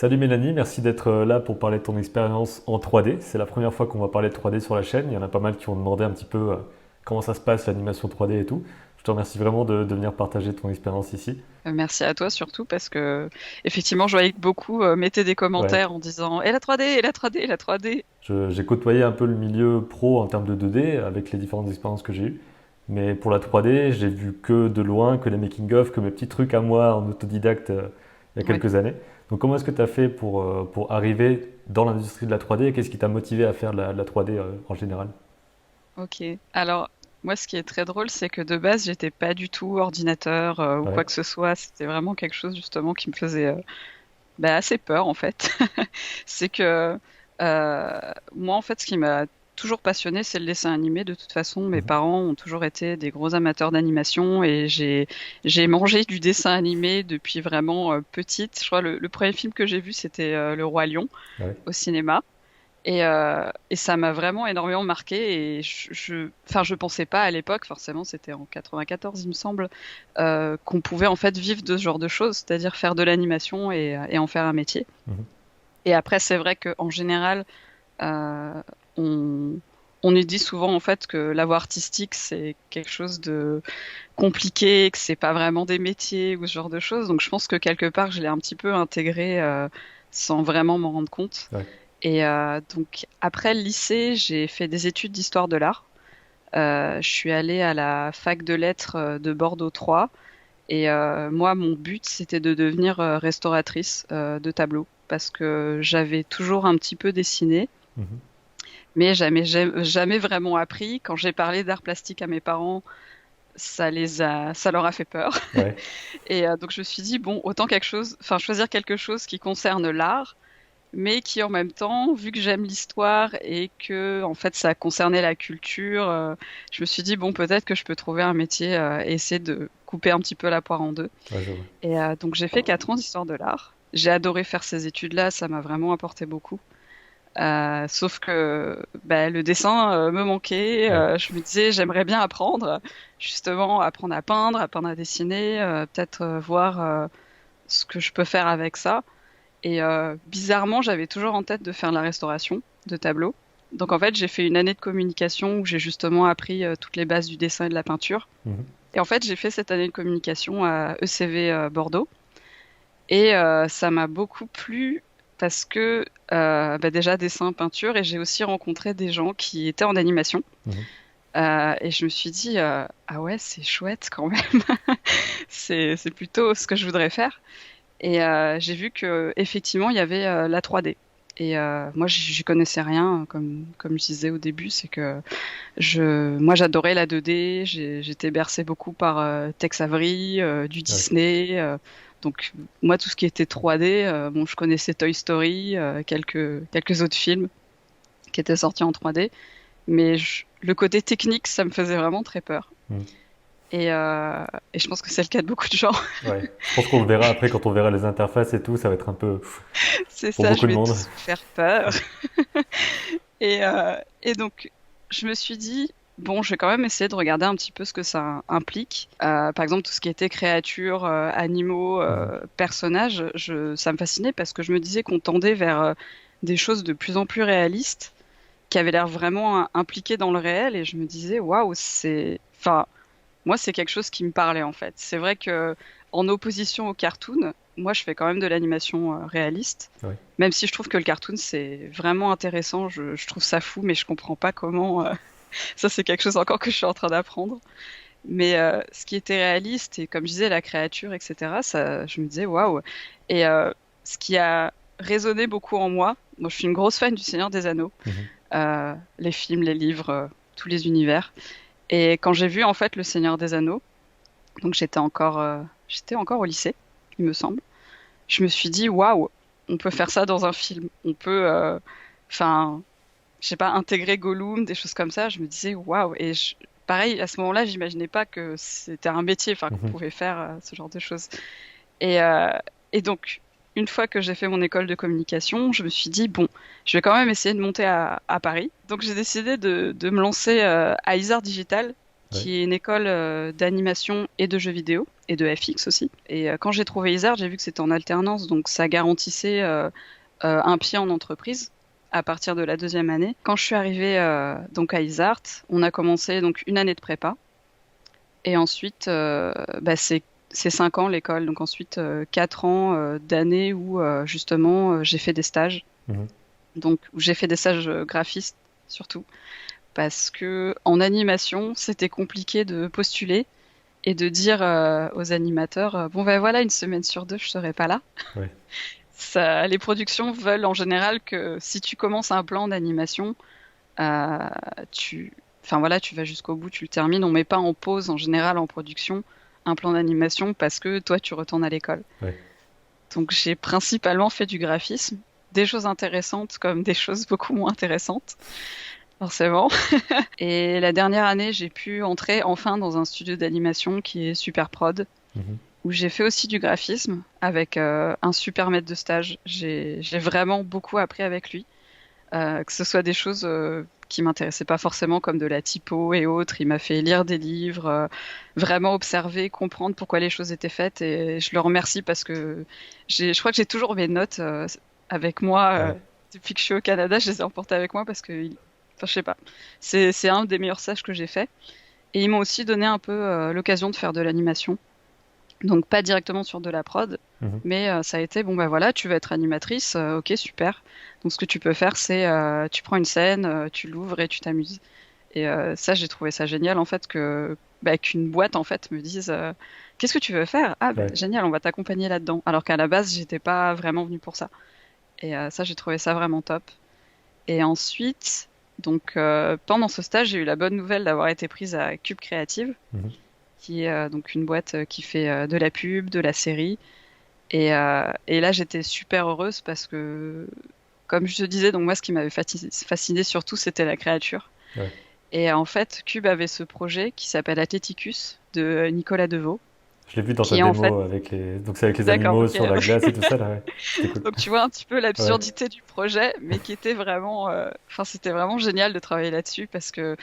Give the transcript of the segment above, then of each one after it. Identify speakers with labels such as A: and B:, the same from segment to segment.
A: Salut Mélanie, merci d'être là pour parler de ton expérience en 3D. C'est la première fois qu'on va parler de 3D sur la chaîne. Il y en a pas mal qui ont demandé un petit peu comment ça se passe, l'animation 3D et tout. Je te remercie vraiment de venir partager ton expérience ici.
B: Merci à toi surtout parce que effectivement je voyais que beaucoup mettaient des
A: Ouais,
B: commentaires en disant et la 3D, et la 3D, et la 3D.
A: j'ai côtoyé un peu le milieu pro en termes de 2D avec les différentes expériences que j'ai eues. Mais pour la 3D, j'ai vu que de loin, que les making-of, que mes petits trucs à moi en autodidacte il y a
B: Ouais,
A: quelques années. Donc comment est-ce que tu as fait pour arriver dans l'industrie de la 3D et qu'est-ce qui t'a motivé à faire de la 3D en général?
B: ok. Alors moi ce qui est très drôle c'est que de base j'étais pas du tout ordinateur ou
A: Ouais.
B: quoi que ce soit. C'était vraiment quelque chose justement qui me faisait assez peur en fait. C'est que moi en fait ce qui m'a toujours passionné c'est le dessin animé. De toute façon mes
A: Mhm.
B: parents ont toujours été des gros amateurs d'animation et j'ai mangé du dessin animé depuis vraiment petite. Je crois le premier film que j'ai vu c'était Le Roi Lion
A: Ouais.
B: au cinéma. Et ça m'a vraiment énormément marqué et enfin, je pensais pas à l'époque, forcément, c'était en 94, il me semble, qu'on pouvait en fait vivre de ce genre de choses, c'est-à-dire faire de l'animation et en faire un métier.
A: Mhm.
B: Et après, c'est vrai qu'en général, euh, on, on nous dit souvent en fait que la voie artistique, c'est quelque chose de compliqué, que c'est pas vraiment des métiers ou ce genre de choses. Donc je pense que quelque part, je l'ai un petit peu intégré sans vraiment m'en rendre compte.
A: Ouais.
B: Et donc après le lycée, j'ai fait des études d'histoire de l'art. Je suis allée à la fac de lettres de Bordeaux 3 et moi mon but c'était de devenir restauratrice de tableaux parce que j'avais toujours un petit peu dessiné
A: Mhm.
B: mais jamais vraiment appris. Quand j'ai parlé d'art plastique à mes parents, ça leur a fait peur.
A: Ouais.
B: Et donc je me suis dit bon, autant enfin choisir quelque chose qui concerne l'art mais qui en même temps, vu que j'aime l'histoire et que en fait ça concernait la culture, je me suis dit bon peut-être que je peux trouver un métier et essayer de couper un petit peu la poire en deux.
A: Ouais, je vois.
B: Et donc j'ai fait 4 ans d'histoire de l'art. J'ai adoré faire ces études-là, ça m'a vraiment apporté beaucoup. Sauf que le dessin me manquait.
A: Ouais.
B: Je me disais j'aimerais bien apprendre, justement apprendre à peindre, apprendre à dessiner, peut-être voir ce que je peux faire avec ça. Et bizarrement, j'avais toujours en tête de faire de la restauration de tableaux. Donc en fait, j'ai fait une année de communication où j'ai justement appris toutes les bases du dessin et de la peinture.
A: Mhm.
B: Et en fait, j'ai fait cette année de communication à ECV Bordeaux. Et ça m'a beaucoup plu parce que déjà dessin, peinture, et j'ai aussi rencontré des gens qui étaient en animation.
A: Mhm.
B: Et je me suis dit, ah ouais, c'est chouette quand même. C'est plutôt ce que je voudrais faire. Et j'ai vu que effectivement il y avait la 3D. Et moi j'y connaissais rien, comme je disais au début, c'est que moi j'adorais la 2D, j'étais bercée beaucoup par Tex Avery, du
A: Ouais.
B: Disney. Donc moi tout ce qui était 3D, bon je connaissais Toy Story, quelques autres films qui étaient sortis en 3D, mais le côté technique ça me faisait vraiment très peur.
A: Mhm.
B: Et, euh, et je pense que c'est le cas de beaucoup de gens.
A: Ouais. Je pense qu'on le verra après quand on verra les interfaces et tout, ça va être un peu
B: C'est
A: pour
B: ça,
A: beaucoup
B: je
A: de
B: vais
A: monde.
B: tous vous faire peur. Et donc, je me suis dit, bon, je vais quand même essayer de regarder un petit peu ce que ça implique. Par exemple, tout ce qui était créatures, animaux,
A: Mhm.
B: personnages, ça me fascinait parce que je me disais qu'on tendait vers des choses de plus en plus réalistes, qui avaient l'air vraiment impliquées dans le réel. Et je me disais, waouh, enfin, moi, c'est quelque chose qui me parlait en fait. C'est vrai que en opposition au cartoon, moi, je fais quand même de l'animation réaliste,
A: Ouais.
B: même si je trouve que le cartoon c'est vraiment intéressant. Je trouve ça fou, mais je comprends pas comment. Ça, c'est quelque chose encore que je suis en train d'apprendre. Mais ce qui était réaliste et comme je disais, la créature, etc. Ça, je me disais waouh. Et ce qui a résonné beaucoup en moi. Moi, je suis une grosse fan du Seigneur des Anneaux,
A: Mhm.
B: les films, les livres, tous les univers. Et quand j'ai vu en fait Le Seigneur des Anneaux, donc j'étais encore au lycée, il me semble. Je me suis dit, waouh, on peut faire ça dans un film. On peut, enfin, je sais pas, intégrer Gollum, des choses comme ça. Je me disais, waouh. Et pareil, à ce moment-là, j'imaginais pas que c'était un métier, enfin, qu'on
A: Mhm.
B: pouvait faire ce genre de choses. Et, euh, et donc, une fois que j'ai fait mon école de communication, je me suis dit, bon, je vais quand même essayer de monter à Paris. Donc, j'ai décidé de me lancer à Isard Digital.
A: Ouais.
B: qui est une école d'animation et de jeux vidéo, et de FX aussi. Et quand j'ai trouvé Isart, j'ai vu que c'était en alternance, donc ça garantissait un pied en entreprise à partir de la deuxième année. Quand je suis arrivée donc à Isart, on a commencé donc une année de prépa, et ensuite c'est 5 ans l'école, donc ensuite 4 ans d'années où justement j'ai fait des stages,
A: Mhm.
B: donc où j'ai fait des stages graphistes surtout, parce que en animation c'était compliqué de postuler et de dire aux animateurs bon ben voilà, une semaine sur deux je serai pas là.
A: Ouais.
B: Ça, les productions veulent en général que si tu commences un plan d'animation, euh, tu, enfin voilà, tu vas jusqu'au bout, tu le termines. On met pas en pause en général en production un plan d'animation parce que toi tu retournes à l'école.
A: Ouais.
B: Donc j'ai principalement fait du graphisme, des choses intéressantes comme des choses beaucoup moins intéressantes, forcément. Et la dernière année, j'ai pu entrer enfin dans un studio d'animation qui est Super Prod,
A: Mhm.
B: où j'ai fait aussi du graphisme avec un super maître de stage. J'ai vraiment beaucoup appris avec lui, que ce soit des choses qui m'intéressaient pas forcément comme de la typo et autres. Il m'a fait lire des livres, vraiment observer, comprendre pourquoi les choses étaient faites, et je le remercie parce que je crois que j'ai toujours mes notes avec moi
A: Ouais.
B: depuis que je suis au Canada. Je les ai emportées avec moi parce que, enfin, je sais pas, c'est un des meilleurs stages que j'ai fait. Et ils m'ont aussi donné un peu l'occasion de faire de l'animation. Donc pas directement sur de la prod,
A: Mhm.
B: mais ça a été bon bah voilà, tu vas être animatrice, ok super. Donc ce que tu peux faire c'est tu prends une scène, tu l'ouvres et tu t'amuses. Et ça j'ai trouvé ça génial en fait que qu'une boîte en fait me dise qu'est-ce que tu veux faire? Ah bah,
A: Ouais.
B: génial, on va t'accompagner là-dedans. Alors qu'à la base j'étais pas vraiment venue pour ça. Et ça j'ai trouvé ça vraiment top. Et ensuite donc pendant ce stage j'ai eu la bonne nouvelle d'avoir été prise à Cube Creative,
A: Mhm.
B: qui est donc une boîte qui fait de la pub, de la série. Et là, j'étais super heureuse parce que, comme je te disais, donc moi, ce qui m'avait fasciné surtout, c'était la créature.
A: Ouais.
B: Et en fait, Cube avait ce projet qui s'appelle Athleticus de Nicolas Deveau,
A: Je l'ai vu dans ta
B: qui est en fait,
A: démo avec les. Donc c'est avec les
B: d'accord,
A: animaux
B: ok.
A: sur la glace et tout ça là, ouais. C'était cool.
B: Donc tu vois un petit peu
A: Ouais.
B: l'absurdité du projet, mais qui était vraiment, enfin c'était vraiment génial de travailler là-dessus parce que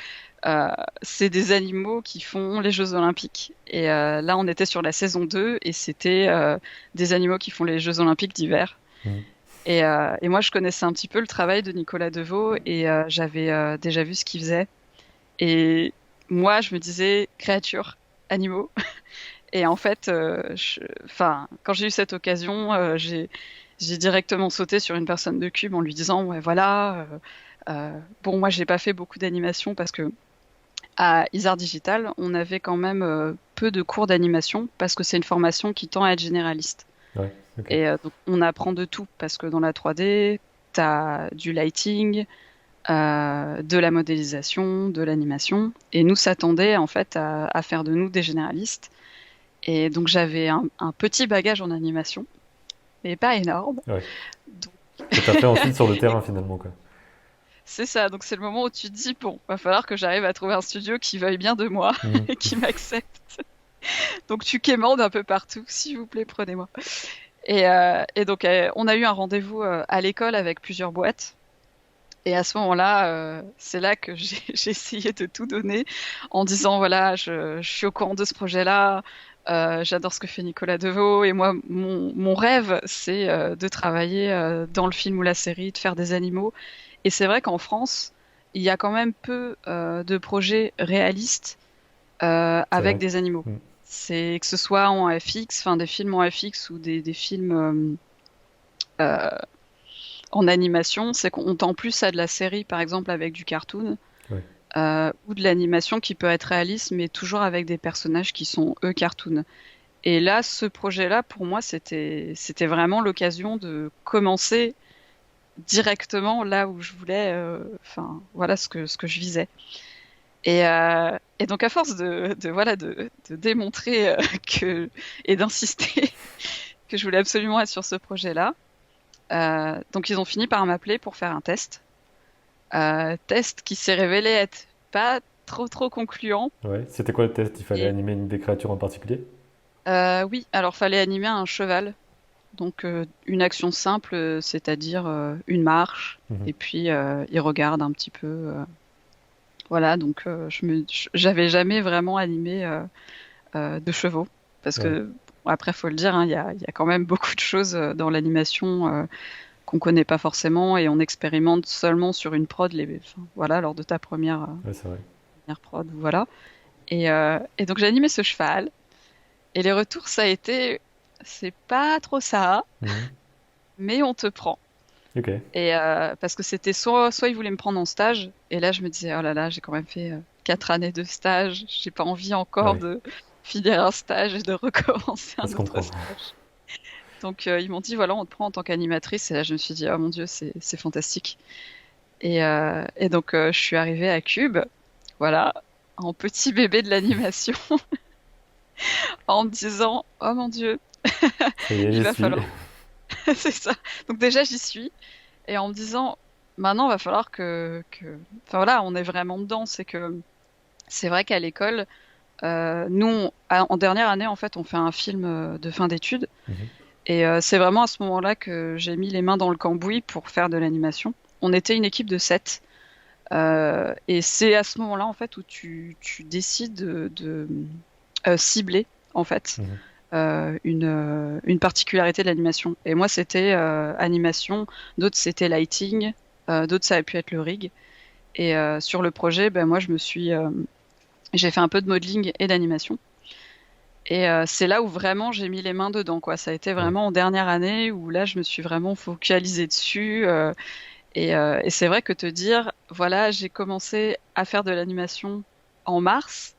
B: euh, c'est des animaux qui font les Jeux Olympiques. Et là, on était sur la saison 2 et c'était des animaux qui font les Jeux Olympiques d'hiver.
A: Mhm.
B: Et moi, je connaissais un petit peu le travail de Nicolas Deveau et j'avais déjà vu ce qu'il faisait. Et moi, je me disais créatures, animaux. Et en fait, enfin, quand j'ai eu cette occasion, j'ai directement sauté sur une personne de Cube en lui disant, ouais, voilà, bon, moi, j'ai pas fait beaucoup d'animation parce que à Isart Digital, on avait quand même peu de cours d'animation parce que c'est une formation qui tend à être généraliste.
A: Ouais. Ok.
B: Et donc, on apprend de tout parce que dans la 3D, tu as du lighting, de la modélisation, de l'animation. Et nous s'attendait en fait à faire de nous des généralistes. Et donc, j'avais un petit bagage en animation, mais pas énorme.
A: Ouais.
B: Donc,
A: Que t'as fait ensuite sur le terrain finalement quoi.
B: c'est ça. Donc, c'est le moment où tu te dis, bon, va falloir que j'arrive à trouver un studio qui veuille bien de moi
A: Mhm.
B: et qui m'accepte. Donc, tu quémandes un peu partout. S'il vous plaît, prenez-moi. Et donc, on a eu un rendez-vous à l'école avec plusieurs boîtes. Et à ce moment-là, c'est là que j'ai essayé de tout donner en disant, voilà, je suis au courant de ce projet-là, j'adore ce que fait Nicolas Deveau, et moi, mon rêve, c'est de travailler dans le film ou la série, de faire des animaux. Et c'est vrai qu'en France, il y a quand même peu de projets réalistes
A: C'est
B: avec
A: vrai.
B: des animaux.
A: Mhm.
B: C'est que ce soit en FX, enfin des films en FX ou des films euh, en animation, c'est qu'on tend plus à de la série, par exemple, avec du cartoon,
A: Ouais.
B: ou de l'animation qui peut être réaliste, mais toujours avec des personnages qui sont, eux, cartoon. Et là, ce projet-là, pour moi, c'était vraiment l'occasion de commencer directement là où je voulais, enfin, voilà ce que je visais. Et donc, à force voilà, de démontrer et d'insister que je voulais absolument être sur ce projet-là, donc ils ont fini par m'appeler pour faire un test. Test qui s'est révélé être pas trop concluant.
A: Ouais. C'était quoi le test? Il fallait
B: Et
A: animer des créatures en particulier?
B: oui, alors fallait animer un cheval. Donc une action simple, c'est-à-dire une marche,
A: Mhm.
B: et puis il regarde un petit peu. Voilà, donc j'avais jamais vraiment animé de chevaux. Parce
A: Ouais,
B: que, bon, après, faut le dire, hein, il y a quand même beaucoup de choses dans l'animation qu'on connaît pas forcément et on expérimente seulement sur une prod, enfin, voilà, lors de ta
A: ouais, c'est vrai.
B: première prod, voilà. Et donc j'ai animé ce cheval et les retours, ça a été, c'est pas trop ça,
A: Mhm.
B: mais on te prend.
A: Ok.
B: Et parce que c'était soit ils voulaient me prendre en stage, et là je me disais, oh là là, j'ai quand même fait 4 années de stage, j'ai pas envie
A: Ah
B: encore
A: oui,
B: de finir un stage et de recommencer
A: ça
B: un
A: se
B: autre
A: comprend.
B: stage. Donc ils m'ont dit, voilà, on te prend en tant qu'animatrice, et là je me suis dit, oh mon Dieu, c'est fantastique. Et donc je suis arrivée à Cube, voilà, en petit bébé de l'animation, en me disant, oh mon Dieu,
A: Ça y est,
B: il
A: j'y
B: va
A: suis.
B: falloir, c'est ça. Donc déjà j'y suis. Et en me disant, maintenant, va falloir enfin voilà, on est vraiment dedans. C'est vrai qu'à l'école, nous, en dernière année, en fait, on fait un film de fin d'études.
A: Mhm.
B: Et c'est vraiment à ce moment-là que j'ai mis les mains dans le cambouis pour faire de l'animation. On était une équipe de 7. Et c'est à ce moment-là, en fait, où tu décides de cibler, en fait,
A: Mhm.
B: une particularité de l'animation. Et moi, c'était animation, d'autres, c'était lighting, d'autres, ça a pu être le rig. Et sur le projet, ben, moi, j'ai fait un peu de modeling et d'animation. Et c'est là où vraiment j'ai mis les mains dedans, quoi. Ça a été
A: Ouais.
B: vraiment en dernière année où là, je me suis vraiment focalisée dessus. Et c'est vrai que te dire, voilà, j'ai commencé à faire de l'animation en mars,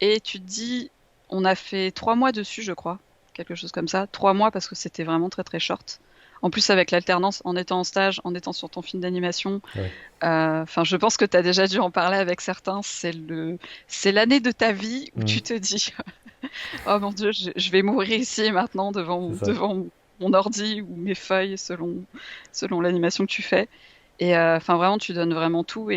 B: et tu te dis, on a fait 3 mois dessus, je crois, quelque chose comme ça. 3 mois parce que c'était vraiment très très short. En plus, avec l'alternance, en étant en stage, en étant sur ton film d'animation,
A: Ouais.
B: enfin, je pense que tu as déjà dû en parler avec certains. C'est l'année de ta vie où
A: Mhm.
B: tu te dis, oh mon Dieu, je vais mourir ici maintenant
A: C'est ça.
B: devant mon ordi ou mes feuilles selon l'animation que tu fais. Et enfin, vraiment, tu donnes vraiment tout.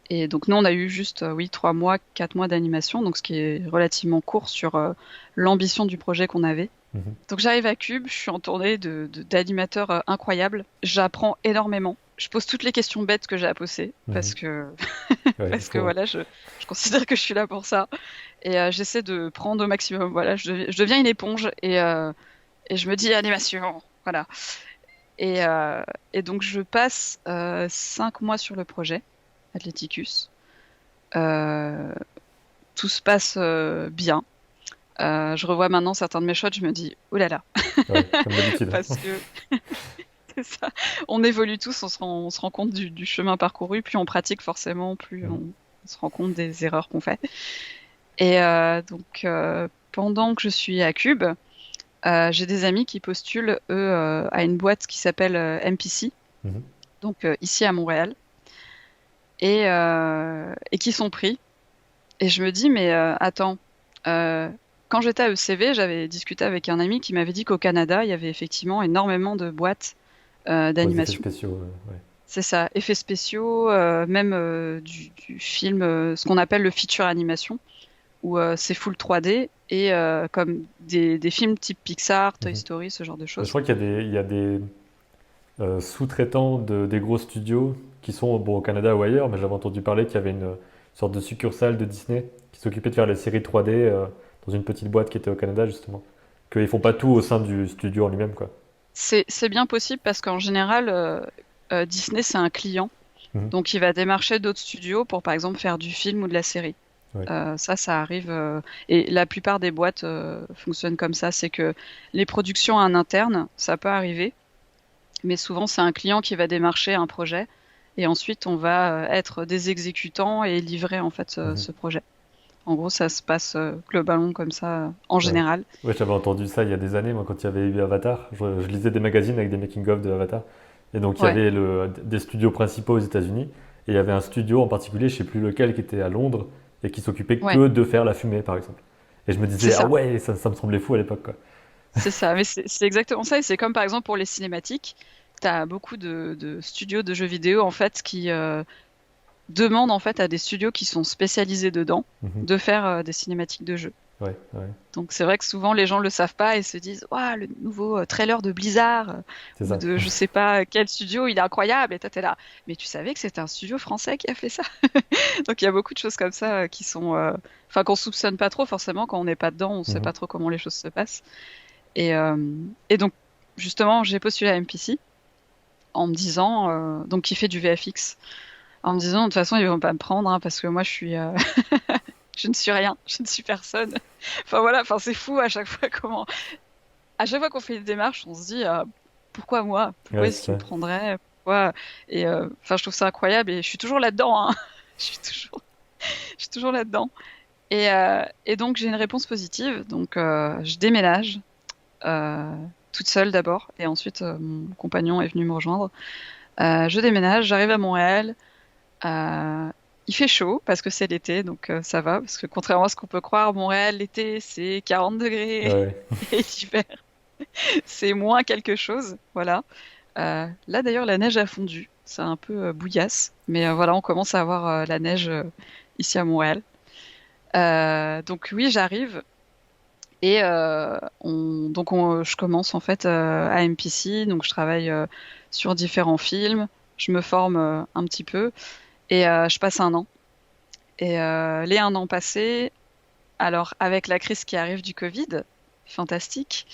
B: Et donc, nous, on a eu juste, oui, 3 mois, 4 mois d'animation, donc ce qui est relativement court sur l'ambition du projet qu'on avait.
A: Mhm.
B: Donc, j'arrive à Cube, je suis entourée d'animateurs incroyables. J'apprends énormément. Je pose toutes les questions bêtes que j'ai à poser
A: Mhm. Ouais, il
B: parce que
A: faut.
B: voilà, je considère que je suis là pour ça. Et j'essaie de prendre au maximum. Voilà, je deviens une éponge et je me dis animation. Voilà. Et, euh, et donc, je passe 5 mois sur le projet Athleticus. Euh, Tout se passe bien. Je revois maintenant certains de mes shots, je me dis, oh là là,
A: Ouais, comme d'habitude.
B: parce que c'est ça. On évolue tous, on se rend compte du chemin parcouru, plus on pratique forcément, plus
A: Mhm.
B: on se rend compte des erreurs qu'on fait. Et donc, pendant que je suis à Cube, j'ai des amis qui postulent, eux, à une boîte qui s'appelle MPC,
A: Mhm.
B: donc ici à Montréal, et qui sont pris. Et je me dis, mais attends, euh, quand j'étais à ECV, j'avais discuté avec un ami qui m'avait dit qu'au Canada, il y avait effectivement énormément de boîtes
A: Pour les effets
B: d'animation.
A: spéciaux, ouais.
B: C'est ça, effets spéciaux, même du film, ce qu'on appelle le feature animation, où c'est full 3D et comme des films type Pixar, Toy
A: Mhm.
B: Story, ce genre de
A: Je
B: choses.
A: crois qu'il y a des sous-traitants des gros studios qui sont bon, au Canada ou ailleurs, mais j'avais entendu parler qu'il y avait une sorte de succursale de Disney qui s'occupait de faire les séries 3D dans une petite boîte qui était au Canada, justement. Qu'ils font pas tout au sein du studio en lui-même, quoi.
B: C'est bien possible parce qu'en général, Disney, c'est un client.
A: Mhm.
B: Donc, il va démarcher d'autres studios pour, par exemple, faire du film ou de la série.
A: Ouais.
B: Ça arrive. Et la plupart des boîtes fonctionnent comme ça. C'est que les productions en interne, ça peut arriver. Mais souvent, c'est un client qui va démarcher un projet. Et ensuite, on va être des exécutants et livrer, en fait,
A: Mhm.
B: ce projet. En gros, ça se passe globalement comme ça, en
A: Ouais.
B: général.
A: Ouais, j'avais entendu ça il y a des années, moi, quand il y avait eu Avatar. Je lisais des magazines avec des making-of de Avatar. Et donc, il y
B: Ouais,
A: avait des studios principaux aux États-Unis. Et il y avait un studio en particulier, je sais plus lequel, qui était à Londres et qui s'occupait
B: ouais,
A: que de faire la fumée, par exemple. Et je me
B: c'est
A: disais, ah
B: ça.
A: ouais, ça me semblait fou à l'époque, quoi.
B: C'est ça. Mais c'est exactement ça. Et c'est comme, par exemple, pour les cinématiques. Tu as beaucoup de studios de jeux vidéo, en fait, qui demandent, en fait, à des studios qui sont spécialisés dedans
A: Mhm.
B: de faire des cinématiques de jeux.
A: Ouais, ouais,
B: Donc c'est vrai que souvent les gens le savent pas et se disent waouh, le nouveau trailer de Blizzard
A: c'est
B: ou
A: ça.
B: de je sais pas quel studio, il est incroyable et toi t'es là. Mais tu savais que c'était un studio français qui a fait ça? Donc il y a beaucoup de choses comme ça qui sont enfin qu'on soupçonne pas trop forcément quand on n'est pas dedans, on sait
A: Mhm.
B: pas trop comment les choses se passent. Et et donc justement, j'ai postulé à MPC en me disant donc qui fait du VFX en me disant de toute façon ils vont pas me prendre hein, parce que moi je suis je ne suis rien, je ne suis personne. Enfin voilà, enfin c'est fou à chaque fois comment à chaque fois qu'on fait une démarche, on se dit pourquoi moi? Pourquoi
A: Ouais,
B: est-ce
A: c'est
B: qu'ils me
A: ça.
B: prendraient? Pourquoi? Et enfin je trouve ça incroyable et je suis toujours là-dedans hein. Je suis toujours je suis toujours là-dedans. Et donc j'ai une réponse positive, donc je déménage euh, toute seule d'abord et ensuite mon compagnon est venu me rejoindre. Je déménage, j'arrive à Montréal. Euh, il fait chaud parce que c'est l'été, donc ça va. Parce que contrairement à ce qu'on peut croire, Montréal, l'été, c'est 40 degrés
A: Ouais,
B: et l'hiver, c'est moins quelque chose. Voilà. Là, d'ailleurs, la neige a fondu. C'est un peu bouillasse. Mais voilà, on commence à avoir la neige ici à Montréal. Donc oui, j'arrive. Et je commence en fait à MPC. Donc je travaille sur différents films. Je me forme un petit peu. Et je passe un an. Et les un an passés, alors avec la crise qui arrive du Covid, fantastique.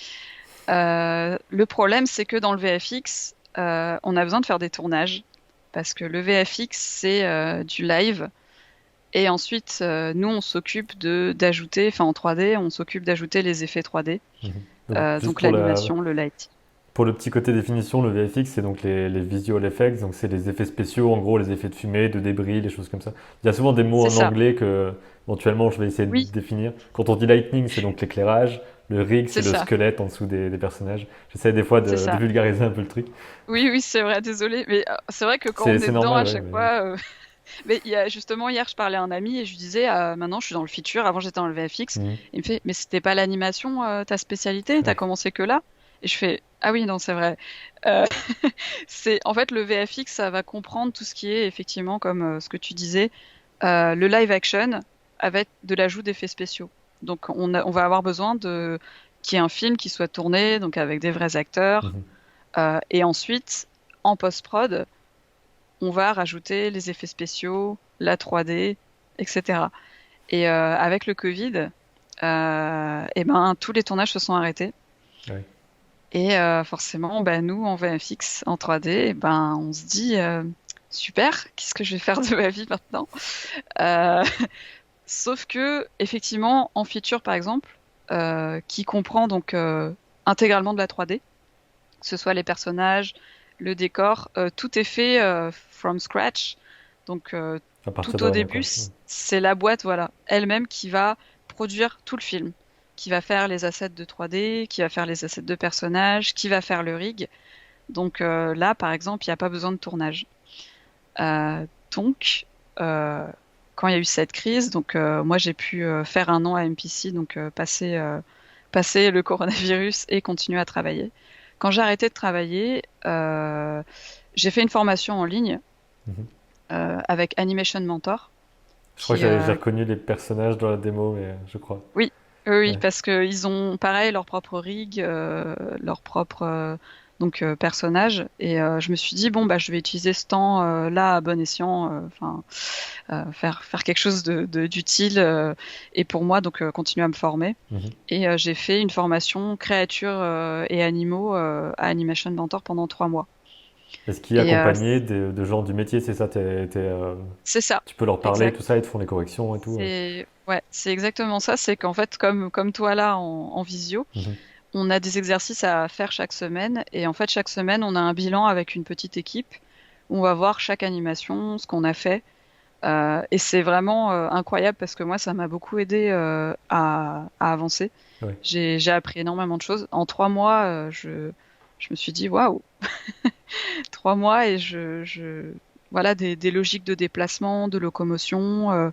B: Le problème, c'est que dans le VFX, on a besoin de faire des tournages parce que le VFX, c'est du live. Et ensuite, nous, on s'occupe de d'ajouter, enfin en 3D, on s'occupe d'ajouter les effets 3D,
A: mhm. Donc, juste
B: donc l'animation, le light.
A: pour le petit côté définition, le VFX, c'est donc les visual effects, donc c'est les effets spéciaux, en gros les effets de fumée, de débris, les choses comme ça. Il y a souvent des mots
B: C'est
A: en
B: ça.
A: anglais que, éventuellement, je vais essayer de
B: Oui,
A: définir. Quand on dit lightning, c'est donc l'éclairage. Le rig, c'est
B: c'est
A: le
B: ça.
A: squelette en dessous des personnages. J'essaie des fois
B: C'est
A: de
B: ça.
A: vulgariser un peu le truc.
B: Oui, oui, c'est vrai, désolé. Mais c'est vrai que quand on est
A: C'est
B: dedans
A: normal,
B: à
A: ouais.
B: chaque fois, mais il y a, justement, hier, je parlais à un ami et je lui disais, maintenant, je suis dans le feature. Avant, j'étais dans le VFX.
A: Mhm.
B: Il me fait, mais c'était pas l'animation, ta spécialité? T'as
A: Ouais.
B: commencé que là? Et je fais, ah oui, non, c'est vrai. Euh, c'est, en fait, le VFX, ça va comprendre tout ce qui est, effectivement, comme ce que tu disais, le live action avec de l'ajout d'effets spéciaux. Donc, on va avoir besoin de, qu'il y ait un film qui soit tourné, donc avec des vrais acteurs.
A: Mhm.
B: Et ensuite, en post-prod, on va rajouter les effets spéciaux, la 3D, etc. Et avec le Covid, eh ben, tous les tournages se sont arrêtés.
A: Ouais.
B: Et forcément, ben, nous, en VFX, en 3D, eh ben, on se dit, super, qu'est-ce que je vais faire de ma vie maintenant? Euh, Sauf que, effectivement, en feature, par exemple, qui comprend donc intégralement de la 3D, que ce soit les personnages, le décor, tout est fait from scratch. Donc
A: À partir
B: tout
A: de
B: au
A: rien,
B: début,
A: quoi.
B: c'est la boîte, voilà, elle-même qui va produire tout le film, qui va faire les assets de 3D, qui va faire les assets de personnages, qui va faire le rig. Donc là, par exemple, il n'y a pas besoin de tournage. Donc, euh, quand il y a eu cette crise, donc moi j'ai pu faire un an à MPC, donc passer le coronavirus et continuer à travailler. Quand j'ai arrêté de travailler, j'ai fait une formation en ligne
A: Mhm.
B: avec Animation Mentor,
A: Je crois que
B: qui
A: j'ai reconnu les personnages dans la démo, mais je crois.
B: oui, oui, oui,
A: Ouais.
B: parce que ils ont pareil leur propre rig, leur propre donc personnage, et je me suis dit bon bah je vais utiliser ce temps là à bon escient, enfin faire quelque chose d'utile et pour moi donc continuer à me former.
A: Mhm.
B: Et j'ai fait une formation créatures et animaux à Animation Mentor pendant 3 mois.
A: Est-ce qu'il est
B: Et
A: accompagné de gens du métier, c'est ça?
B: c'est ça,
A: Tu peux leur parler,
B: exact.
A: tout ça, ils te font les corrections et tout.
B: C'est ouais, c'est exactement ça. C'est qu'en fait, comme toi là en visio,
A: Mhm.
B: on a des exercices à faire chaque semaine. Et en fait, chaque semaine, on a un bilan avec une petite équipe où on va voir chaque animation, ce qu'on a fait. Et c'est vraiment incroyable parce que moi, ça m'a beaucoup aidé à avancer.
A: Ouais.
B: J'ai appris énormément de choses. En 3 mois, je me suis dit waouh, 3 mois et voilà, des logiques de déplacement, de locomotion,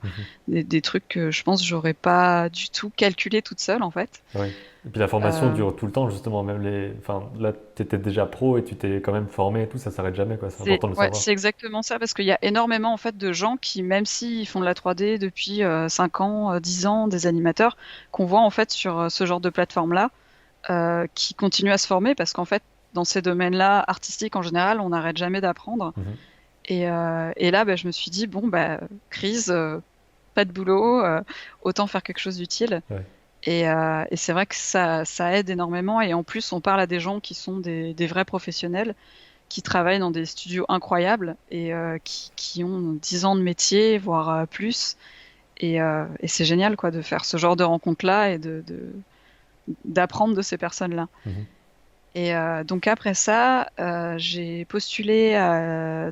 A: Mhm.
B: des trucs que je pense j'aurais pas du tout calculé toute seule en fait.
A: Oui. Et puis la formation
B: Euh,
A: dure tout le temps, justement. Même enfin, là, tu étais déjà pro et tu t'es quand même formé et tout, ça s'arrête jamais, quoi. C'est important de le
B: ouais,
A: savoir.
B: c'est exactement ça parce qu'il y a énormément en fait de gens qui, même s'ils font de la 3D depuis 5 ans, 10 ans, des animateurs qu'on voit en fait sur ce genre de plateforme-là, qui continuent à se former parce qu'en fait, dans ces domaines-là, artistiques en général, on n'arrête jamais d'apprendre.
A: Mhm.
B: Et là, bah, je me suis dit, bon, bah, crise, pas de boulot, autant faire quelque chose d'utile.
A: Ouais.
B: Et c'est vrai que ça aide énormément. Et en plus, on parle à des gens qui sont des vrais professionnels, qui travaillent dans des studios incroyables et qui ont 10 ans de métier, voire plus. Et c'est génial, quoi, de faire ce genre de rencontres-là et d'apprendre de ces personnes-là.
A: Mhm.
B: Et donc après ça, j'ai postulé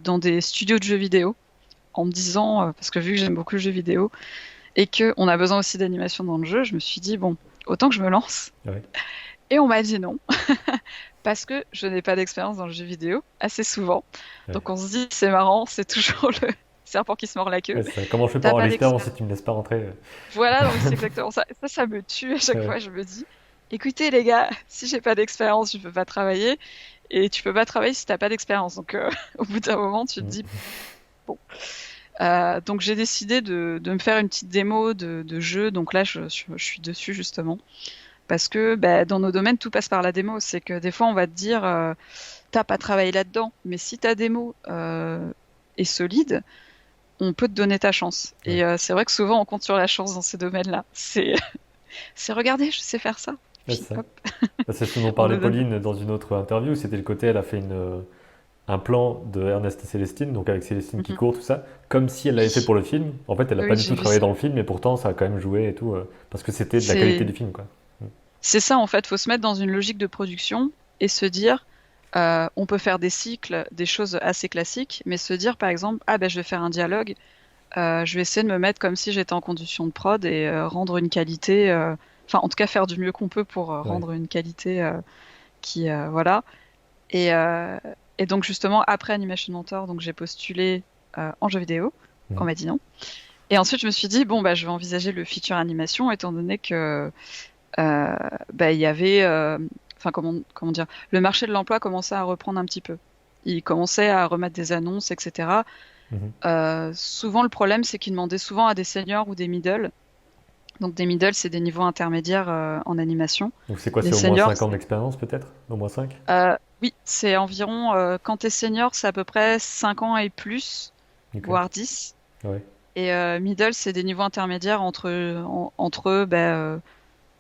B: dans des studios de jeux vidéo en me disant, parce que vu que j'aime beaucoup le jeu vidéo et qu'on a besoin aussi d'animation dans le jeu, je me suis dit, bon, autant que je me lance.
A: Ouais.
B: Et on m'a dit non, parce que je n'ai pas d'expérience dans le jeu vidéo, assez souvent.
A: Ouais.
B: Donc on se dit, c'est marrant, c'est toujours le serpent qui se mord la queue.
A: Ouais, c'est ça. Comment je fais pour
B: T'as
A: avoir
B: pas
A: l'expérience si
B: d'expérience.
A: tu me laisses pas rentrer?
B: Voilà, donc c'est exactement ça. Ça me tue à chaque
A: Ouais.
B: fois. Je me dis, écoutez les gars, si j'ai pas d'expérience, je peux pas travailler. Et tu peux pas travailler si t'as pas d'expérience. Donc au bout d'un moment, tu te dis,
A: Mhm.
B: bon. Donc j'ai décidé de me faire une petite démo de jeu. Donc là, je suis dessus justement. Parce que bah, dans nos domaines, tout passe par la démo. C'est que des fois, on va te dire, t'as pas travaillé là-dedans. Mais si ta démo est solide, on peut te donner ta chance.
A: Ouais.
B: Et c'est vrai que souvent, on compte sur la chance dans ces domaines-là. C'est regardez, je sais faire ça.
A: Ouais,
B: Puis
A: c'est ça.
B: hop,
A: Bah, c'est ce dont
B: on
A: parlait
B: nous donne.
A: Pauline dans une autre interview. C'était le côté, elle a fait un plan de Ernest et Célestine, donc avec Célestine qui
B: Mhm.
A: court, tout ça, comme si elle l'avait fait
B: Oui,
A: pour le film. En fait, elle n'a
B: oui,
A: pas
B: oui,
A: du
B: j'ai
A: tout
B: vu
A: travaillé
B: ça.
A: dans le film, mais pourtant, ça a quand même joué et tout, parce que c'était de la qualité
B: C'est
A: du film, quoi.
B: c'est ça en fait. Faut se mettre dans une logique de production et se dire, on peut faire des cycles, des choses assez classiques, mais se dire par exemple, ah ben je vais faire un dialogue, je vais essayer de me mettre comme si j'étais en condition de prod et rendre une qualité, enfin en tout cas faire du mieux qu'on peut pour
A: Ouais.
B: rendre une qualité qui voilà. Et, euh, et donc justement après Animation Mentor, donc j'ai postulé en jeu vidéo. On
A: Mhm.
B: m'a dit non. Et ensuite je me suis dit bon bah je vais envisager le feature animation étant donné que euh, bah, il y avait, enfin comment dire, le marché de l'emploi commençait à reprendre un petit peu. Il commençait à remettre des annonces, etc.
A: Mhm.
B: Souvent le problème c'est qu'ils demandaient souvent à des seniors ou des middle. Donc des middle c'est des niveaux intermédiaires en animation.
A: Donc c'est quoi,
B: Les
A: c'est au moins
B: seniors
A: 5 ans d'expérience, peut-être? Au moins 5?
B: oui, c'est environ, quand t'es senior, c'est à peu près 5 ans et plus,
A: Ok.
B: voire 10.
A: Ouais.
B: Et middle, c'est des niveaux intermédiaires entre eux, ben,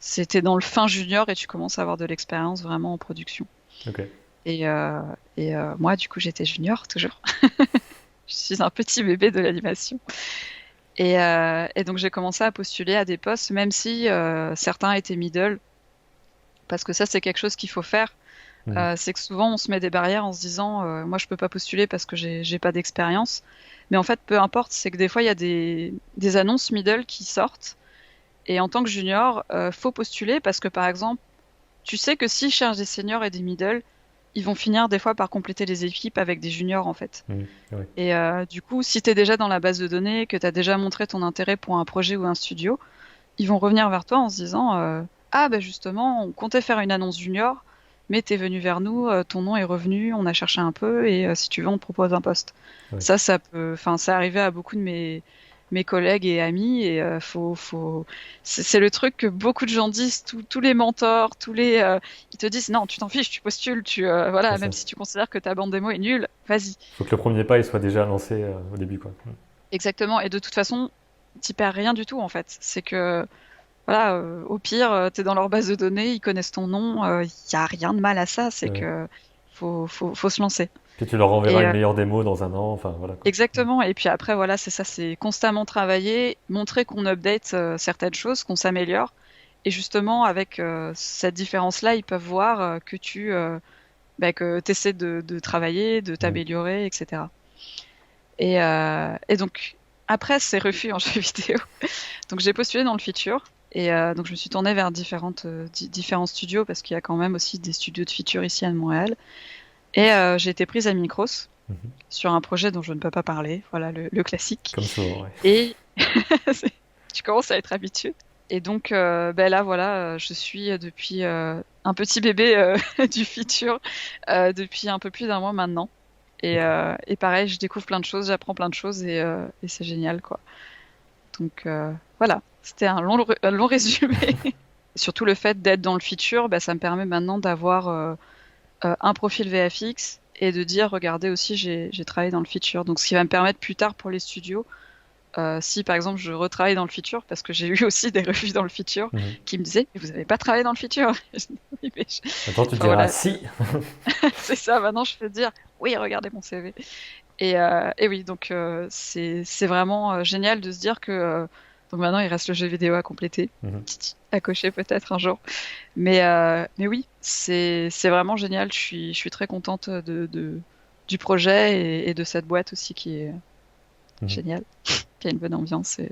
B: c'était dans le fin junior et tu commences à avoir de l'expérience vraiment en production.
A: Ok.
B: Et, euh, et moi, du coup, j'étais junior, toujours. Je suis un petit bébé de l'animation. Et donc, j'ai commencé à postuler à des postes, même si certains étaient middle, parce que ça, c'est quelque chose qu'il faut faire.
A: Mhm.
B: C'est que souvent on se met des barrières en se disant moi je peux pas postuler parce que j'ai pas d'expérience. Mais en fait peu importe, c'est que des fois il y a des annonces middle qui sortent et en tant que junior faut postuler parce que par exemple tu sais que s'ils cherchent des seniors et des middle, ils vont finir des fois par compléter les équipes avec des juniors en fait.
A: Mhm. Ouais.
B: Et du coup si t'es déjà dans la base de données, que t'as déjà montré ton intérêt pour un projet ou un studio, ils vont revenir vers toi en se disant ah ben justement on comptait faire une annonce junior mais t'es venu vers nous, ton nom est revenu, on a cherché un peu et si tu veux on te propose un poste.
A: Ouais.
B: Ça peut, enfin ça arrivait à beaucoup de mes collègues et amis et c'est le truc que beaucoup de gens disent, tous les mentors, ils te disent non tu t'en fiches, tu postules,
A: C'est
B: voilà
A: ça.
B: même si tu considères que ta bande démo est nulle, vas-y.
A: Faut que le premier pas, il soit déjà lancé au début, quoi.
B: Exactement et de toute façon t'y perds rien du tout en fait. C'est que voilà, au pire, t'es dans leur base de données, ils connaissent ton nom, il y a rien de mal à ça, c'est
A: Ouais.
B: que faut se lancer.
A: Puis tu leur enverras
B: Et
A: une meilleure démo dans un an, enfin voilà, quoi.
B: exactement. Et puis après, voilà, c'est ça, c'est constamment travailler, montrer qu'on update certaines choses, qu'on s'améliore. Et justement, avec cette différence-là, ils peuvent voir que t'essaies de travailler, de
A: Mhm.
B: t'améliorer, etc. Et donc après, c'est refus en jeu vidéo. Donc j'ai postulé dans le feature. Et donc je me suis tournée vers différents studios parce qu'il y a quand même aussi des studios de feature ici à Montréal. Et j'ai été prise à Micros.
A: Mhm.
B: sur un projet dont je ne peux pas parler. Voilà le classique.
A: Comme souvent, ouais.
B: Et tu commences à être habitué. Et donc, ben là, voilà, je suis depuis un petit bébé du futur depuis un peu plus d'un mois maintenant.
A: Ok.
B: Et pareil, je découvre plein de choses, j'apprends plein de choses et c'est génial, quoi. Donc voilà, c'était un long résumé. Et surtout le fait d'être dans le futur, bah, ça me permet maintenant d'avoir un profil VFX et de dire, regardez aussi, j'ai travaillé dans le feature. Donc, ce qui va me permettre plus tard pour les studios, si par exemple je retravaille dans le feature, parce que j'ai eu aussi des revues dans le feature
A: Mhm.
B: qui me disaient, mais vous n'avez pas travaillé dans le feature. Je dis, oui, mais
A: Attends, tu
B: enfin
A: diras
B: voilà,
A: si.
B: c'est ça. Maintenant, je peux dire, oui, regardez mon CV. Et oui, donc c'est vraiment génial de se dire que donc maintenant il reste le jeu vidéo à compléter,
A: Mhm.
B: à cocher peut-être un jour. Mais oui, c'est vraiment génial. Je suis très contente du projet et de cette boîte aussi qui est
A: Mhm.
B: géniale, qui a une bonne ambiance. Et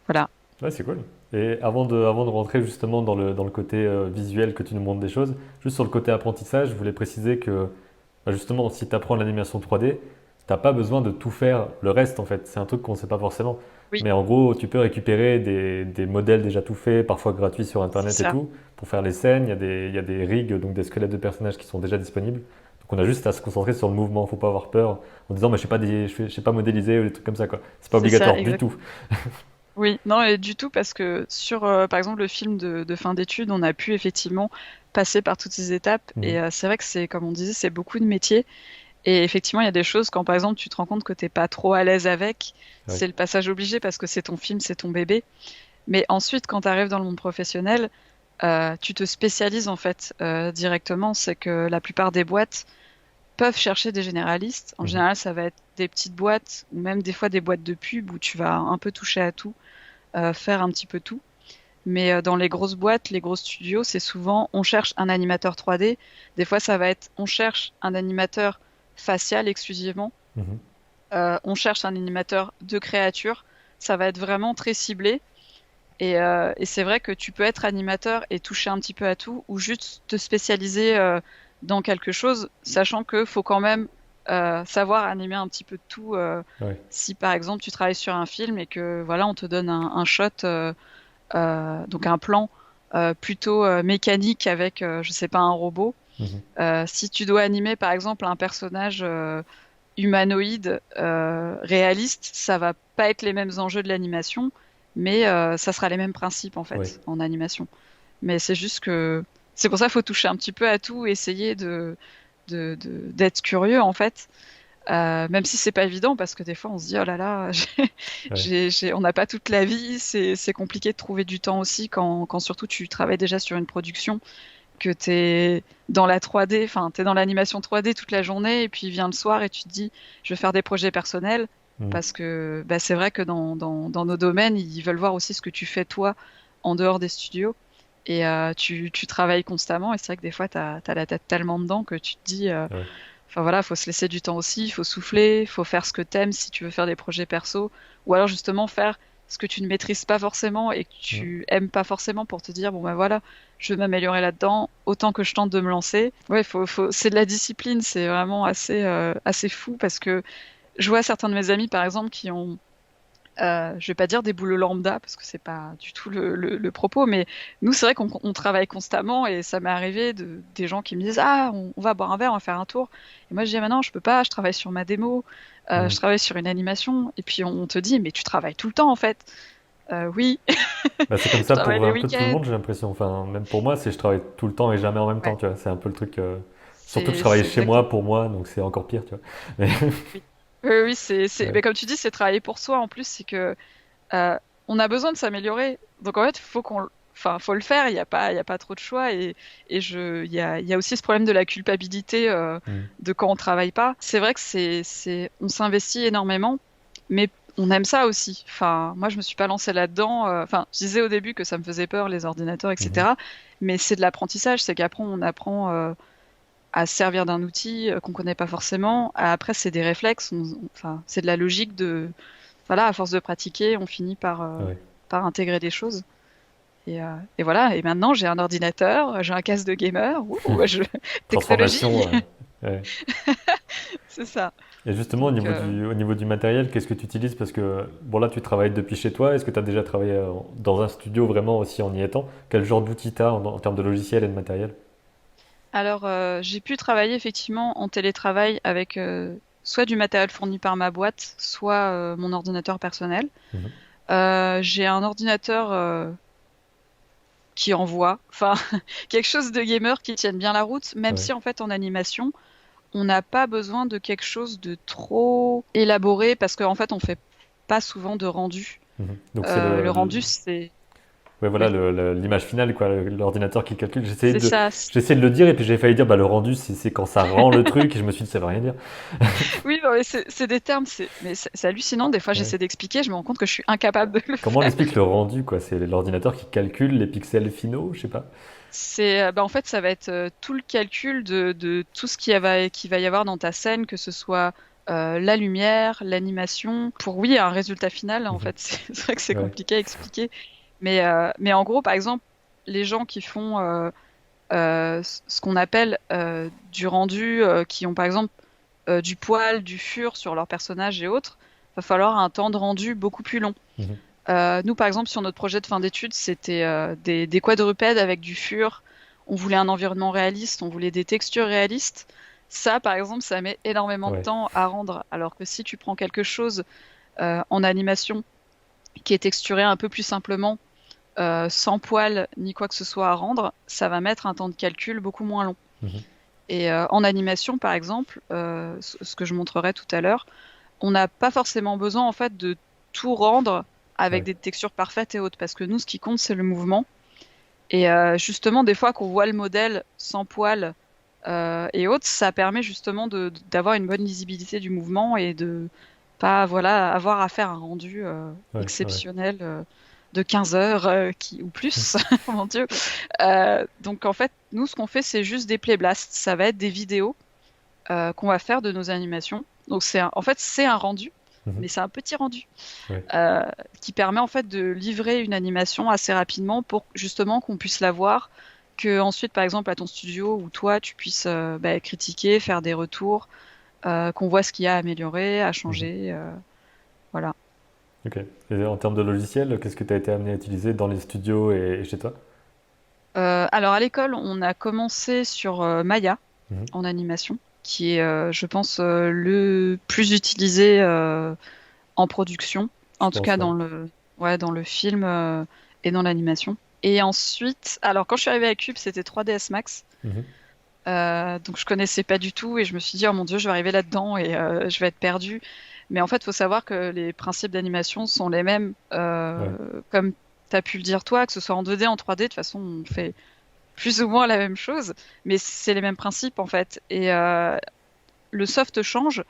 B: voilà.
A: Ouais, c'est cool. Et avant de rentrer justement dans le côté visuel que tu nous montres des choses, juste sur le côté apprentissage, je voulais préciser que bah, justement, si tu apprends l'animation 3D, t'as pas besoin de tout faire le reste en fait. C'est un truc qu'on sait pas forcément.
B: Oui,
A: Mais en gros, tu peux récupérer des modèles déjà tout faits, parfois gratuits sur
B: c'est
A: Internet et
B: ça.
A: tout, pour faire les scènes. Il y a des rigs, donc des squelettes de personnages qui sont déjà disponibles. Donc on a juste à se concentrer sur le mouvement, faut pas avoir peur en disant mais je sais pas modéliser ou des trucs comme ça quoi. C'est pas
B: C'est ça,
A: obligatoire du
B: exact.
A: tout.
B: Oui, non, et du tout, parce que sur, par exemple, le film de fin d'études, on a pu effectivement passer par toutes ces étapes. Et
A: Mhm.
B: c'est vrai que c'est, comme on disait, c'est beaucoup de métiers. Et effectivement, il y a des choses, quand par exemple tu te rends compte que t'es pas trop à l'aise avec,
A: Ouais.
B: c'est le passage obligé parce que c'est ton film, c'est ton bébé. Mais ensuite, quand tu arrives dans le monde professionnel, tu te spécialises en fait directement. C'est que la plupart des boîtes peuvent chercher des généralistes. En
A: Mhm.
B: général, ça va être des petites boîtes ou même des fois des boîtes de pub où tu vas un peu toucher à tout, faire un petit peu tout. Mais dans les grosses boîtes, les gros studios, c'est souvent on cherche un animateur 3D. Des fois, ça va être on cherche un animateur facial exclusivement.
A: Mhm.
B: On cherche un animateur de créature. Ça va être vraiment très ciblé. Et c'est vrai que tu peux être animateur et toucher un petit peu à tout, ou juste te spécialiser dans quelque chose, sachant que faut quand même savoir animer un petit peu de tout.
A: Ouais.
B: Si par exemple tu travailles sur un film et que voilà, on te donne un shot, donc un plan plutôt mécanique avec, je sais pas, un robot.
A: Mhm.
B: Si tu dois animer par exemple un personnage humanoïde réaliste, ça va pas être les mêmes enjeux de l'animation, mais ça sera les mêmes principes en
A: Ouais.
B: fait en animation. Mais c'est juste que c'est pour ça qu'il faut toucher un petit peu à tout, essayer d'être curieux en fait. Même si c'est pas évident parce que des fois on se dit oh là là
A: Ouais.
B: on n'a pas toute la vie, c'est compliqué de trouver du temps aussi quand surtout tu travailles déjà sur une production, que t'es dans la 3D, enfin, t'es dans l'animation 3D toute la journée, et puis vient le soir et tu te dis, je vais faire des projets personnels,
A: Mhm.
B: parce que bah, c'est vrai que dans nos domaines, ils veulent voir aussi ce que tu fais toi en dehors des studios. Et tu travailles constamment, et c'est vrai que des fois, t'as la tête tellement dedans que tu te dis,
A: Ouais.
B: enfin voilà, faut se laisser du temps aussi, il faut souffler, il faut faire ce que t'aimes si tu veux faire des projets perso, ou alors justement faire ce que tu ne maîtrises pas forcément et que
A: Mhm.
B: tu aimes pas forcément pour te dire bon ben voilà, je veux m'améliorer là-dedans, autant que je tente de me lancer. Ouais, c'est de la discipline, c'est vraiment assez fou parce que je vois certains de mes amis par exemple qui ont je vais pas dire des boulots lambda parce que c'est pas du tout le propos, mais nous c'est vrai qu'on travaille constamment et ça m'est arrivé des gens qui me disent ah on va boire un verre, on va faire un tour. Et moi je dis ah, non je peux pas, je travaille sur ma démo, je
A: Mhm.
B: travaille sur une animation et puis on te dit mais tu travailles tout le temps en fait. Oui,
A: Bah, c'est comme
B: je
A: ça
B: travaille
A: pour
B: les
A: un peu tout le
B: week-ends.
A: monde, j'ai l'impression. Enfin, même pour moi, c'est je travaille tout le temps et jamais en même temps,
B: Ouais,
A: tu vois. C'est un peu le truc. Surtout que je travaille
B: c'est
A: chez
B: exactement.
A: moi pour moi, donc c'est encore pire, tu vois. Mais,
B: Oui, oui, oui,
A: ouais.
B: mais comme tu dis c'est travailler pour soi en plus, c'est que euh, on a besoin de s'améliorer. Donc en fait, enfin, faut le faire. Il y a pas trop de choix. Il y a aussi ce problème de la culpabilité
A: Mhm.
B: de quand on travaille pas. C'est vrai que on s'investit énormément, mais on aime ça aussi. Enfin, moi, je me suis pas lancée là-dedans. Enfin, je disais au début que ça me faisait peur, les ordinateurs,
A: Mhm.
B: etc. Mais c'est de l'apprentissage. C'est qu'après, on apprend à se servir d'un outil qu'on connaît pas forcément. Après, c'est des réflexes. Enfin, c'est de la logique de voilà, à force de pratiquer, on finit
A: Ouais.
B: par intégrer des choses. Et voilà, et maintenant j'ai un ordinateur, j'ai un casque de gamer, ouh, technologie,
A: Transformation. Ouais.
B: c'est ça.
A: Et justement,
B: Donc,
A: au niveau du matériel, qu'est-ce que tu utilises? Parce que, bon, là, tu travailles depuis chez toi. Est-ce que tu as déjà travaillé dans un studio vraiment aussi en y étant? Quel genre d'outils tu as en termes de logiciel et de matériel?
B: alors, j'ai pu travailler effectivement en télétravail avec soit du matériel fourni par ma boîte, soit mon ordinateur personnel.
A: Mhm.
B: J'ai un ordinateur qui envoie, enfin, quelque chose de gamer qui tienne bien la route, même
A: Ouais.
B: si en fait en animation, on n'a pas besoin de quelque chose de trop élaboré parce qu'en fait, on fait pas souvent de rendu.
A: Mhm. Donc, c'est
B: Le rendu, c'est...
A: ouais, voilà,
B: Oui,
A: l'image finale, quoi, l'ordinateur qui calcule.
B: c'est ça.
A: J'essayais de le dire et puis j'ai failli dire, bah, le rendu, c'est quand ça rend le truc. Et je me suis dit, ça veut rien dire.
B: Oui, non, mais c'est des termes, mais c'est hallucinant. Des fois,
A: Ouais.
B: j'essaie d'expliquer, je me rends compte que je suis incapable de le
A: Comment on
B: faire.
A: explique le rendu, quoi? C'est l'ordinateur qui calcule les pixels finaux, je sais pas.
B: Bah, en fait, ça va être tout le calcul de tout ce qui va y avoir dans ta scène, que ce soit la lumière, l'animation, pour oui, un résultat final. En
A: Mhm.
B: fait, c'est vrai que c'est
A: Ouais.
B: compliqué à expliquer. Mais en gros, par exemple, les gens qui font ce qu'on appelle du rendu, qui ont par exemple du poil, du fur sur leurs personnages et autres, va falloir un temps de rendu beaucoup plus long.
A: Mhm.
B: Nous, par exemple, sur notre projet de fin d'études, c'était des quadrupèdes avec du fur. On voulait un environnement réaliste, on voulait des textures réalistes. Ça, par exemple, ça met énormément de
A: Ouais.
B: temps à rendre. Alors que si tu prends quelque chose en animation qui est texturé un peu plus simplement, sans poil ni quoi que ce soit à rendre, ça va mettre un temps de calcul beaucoup moins long.
A: Mhm.
B: Et en animation, par exemple, ce que je montrerai tout à l'heure, on n'a pas forcément besoin en fait de tout rendre avec
A: Ouais.
B: des textures parfaites et autres, parce que nous, ce qui compte, c'est le mouvement. Et justement, des fois qu'on voit le modèle sans poil et autres, ça permet justement d'avoir une bonne lisibilité du mouvement et de pas voilà avoir à faire un rendu
A: Ouais. Ouais.
B: exceptionnel de 15 heures ou plus, mon Dieu. Donc en fait, nous, ce qu'on fait, c'est juste des playblasts. Ça va être des vidéos qu'on va faire de nos animations. Donc en fait, c'est un rendu,
A: Mhm.
B: mais c'est un petit rendu
A: Ouais.
B: euh, qui permet en fait de livrer une animation assez rapidement pour justement qu'on puisse la voir, que ensuite, par exemple, à ton studio ou toi, tu puisses bah, critiquer, faire des retours, qu'on voit ce qu'il y a à améliorer, à
A: Mhm.
B: changer. Voilà.
A: Ok. Et en termes de logiciel, qu'est-ce que tu as été amené à utiliser dans les studios et chez toi?
B: Alors à l'école, on a commencé sur Maya
A: Mhm.
B: en animation, qui est, je pense, le plus utilisé en production,
A: Je
B: en tout
A: pense,
B: cas
A: ouais.
B: ouais, dans le film et dans l'animation. Et ensuite, alors quand je suis arrivée à Cube, c'était 3ds Max.
A: Mhm.
B: Donc je connaissais pas du tout et je me suis dit, oh mon Dieu, je vais arriver là-dedans et je vais être perdue. Mais en fait, il faut savoir que les principes d'animation sont les mêmes,
A: Ouais.
B: comme tu as pu le dire toi, que ce soit en 2D, en 3D, de toute façon, on fait plus ou moins la même chose, mais c'est les mêmes principes en fait. Et le soft change,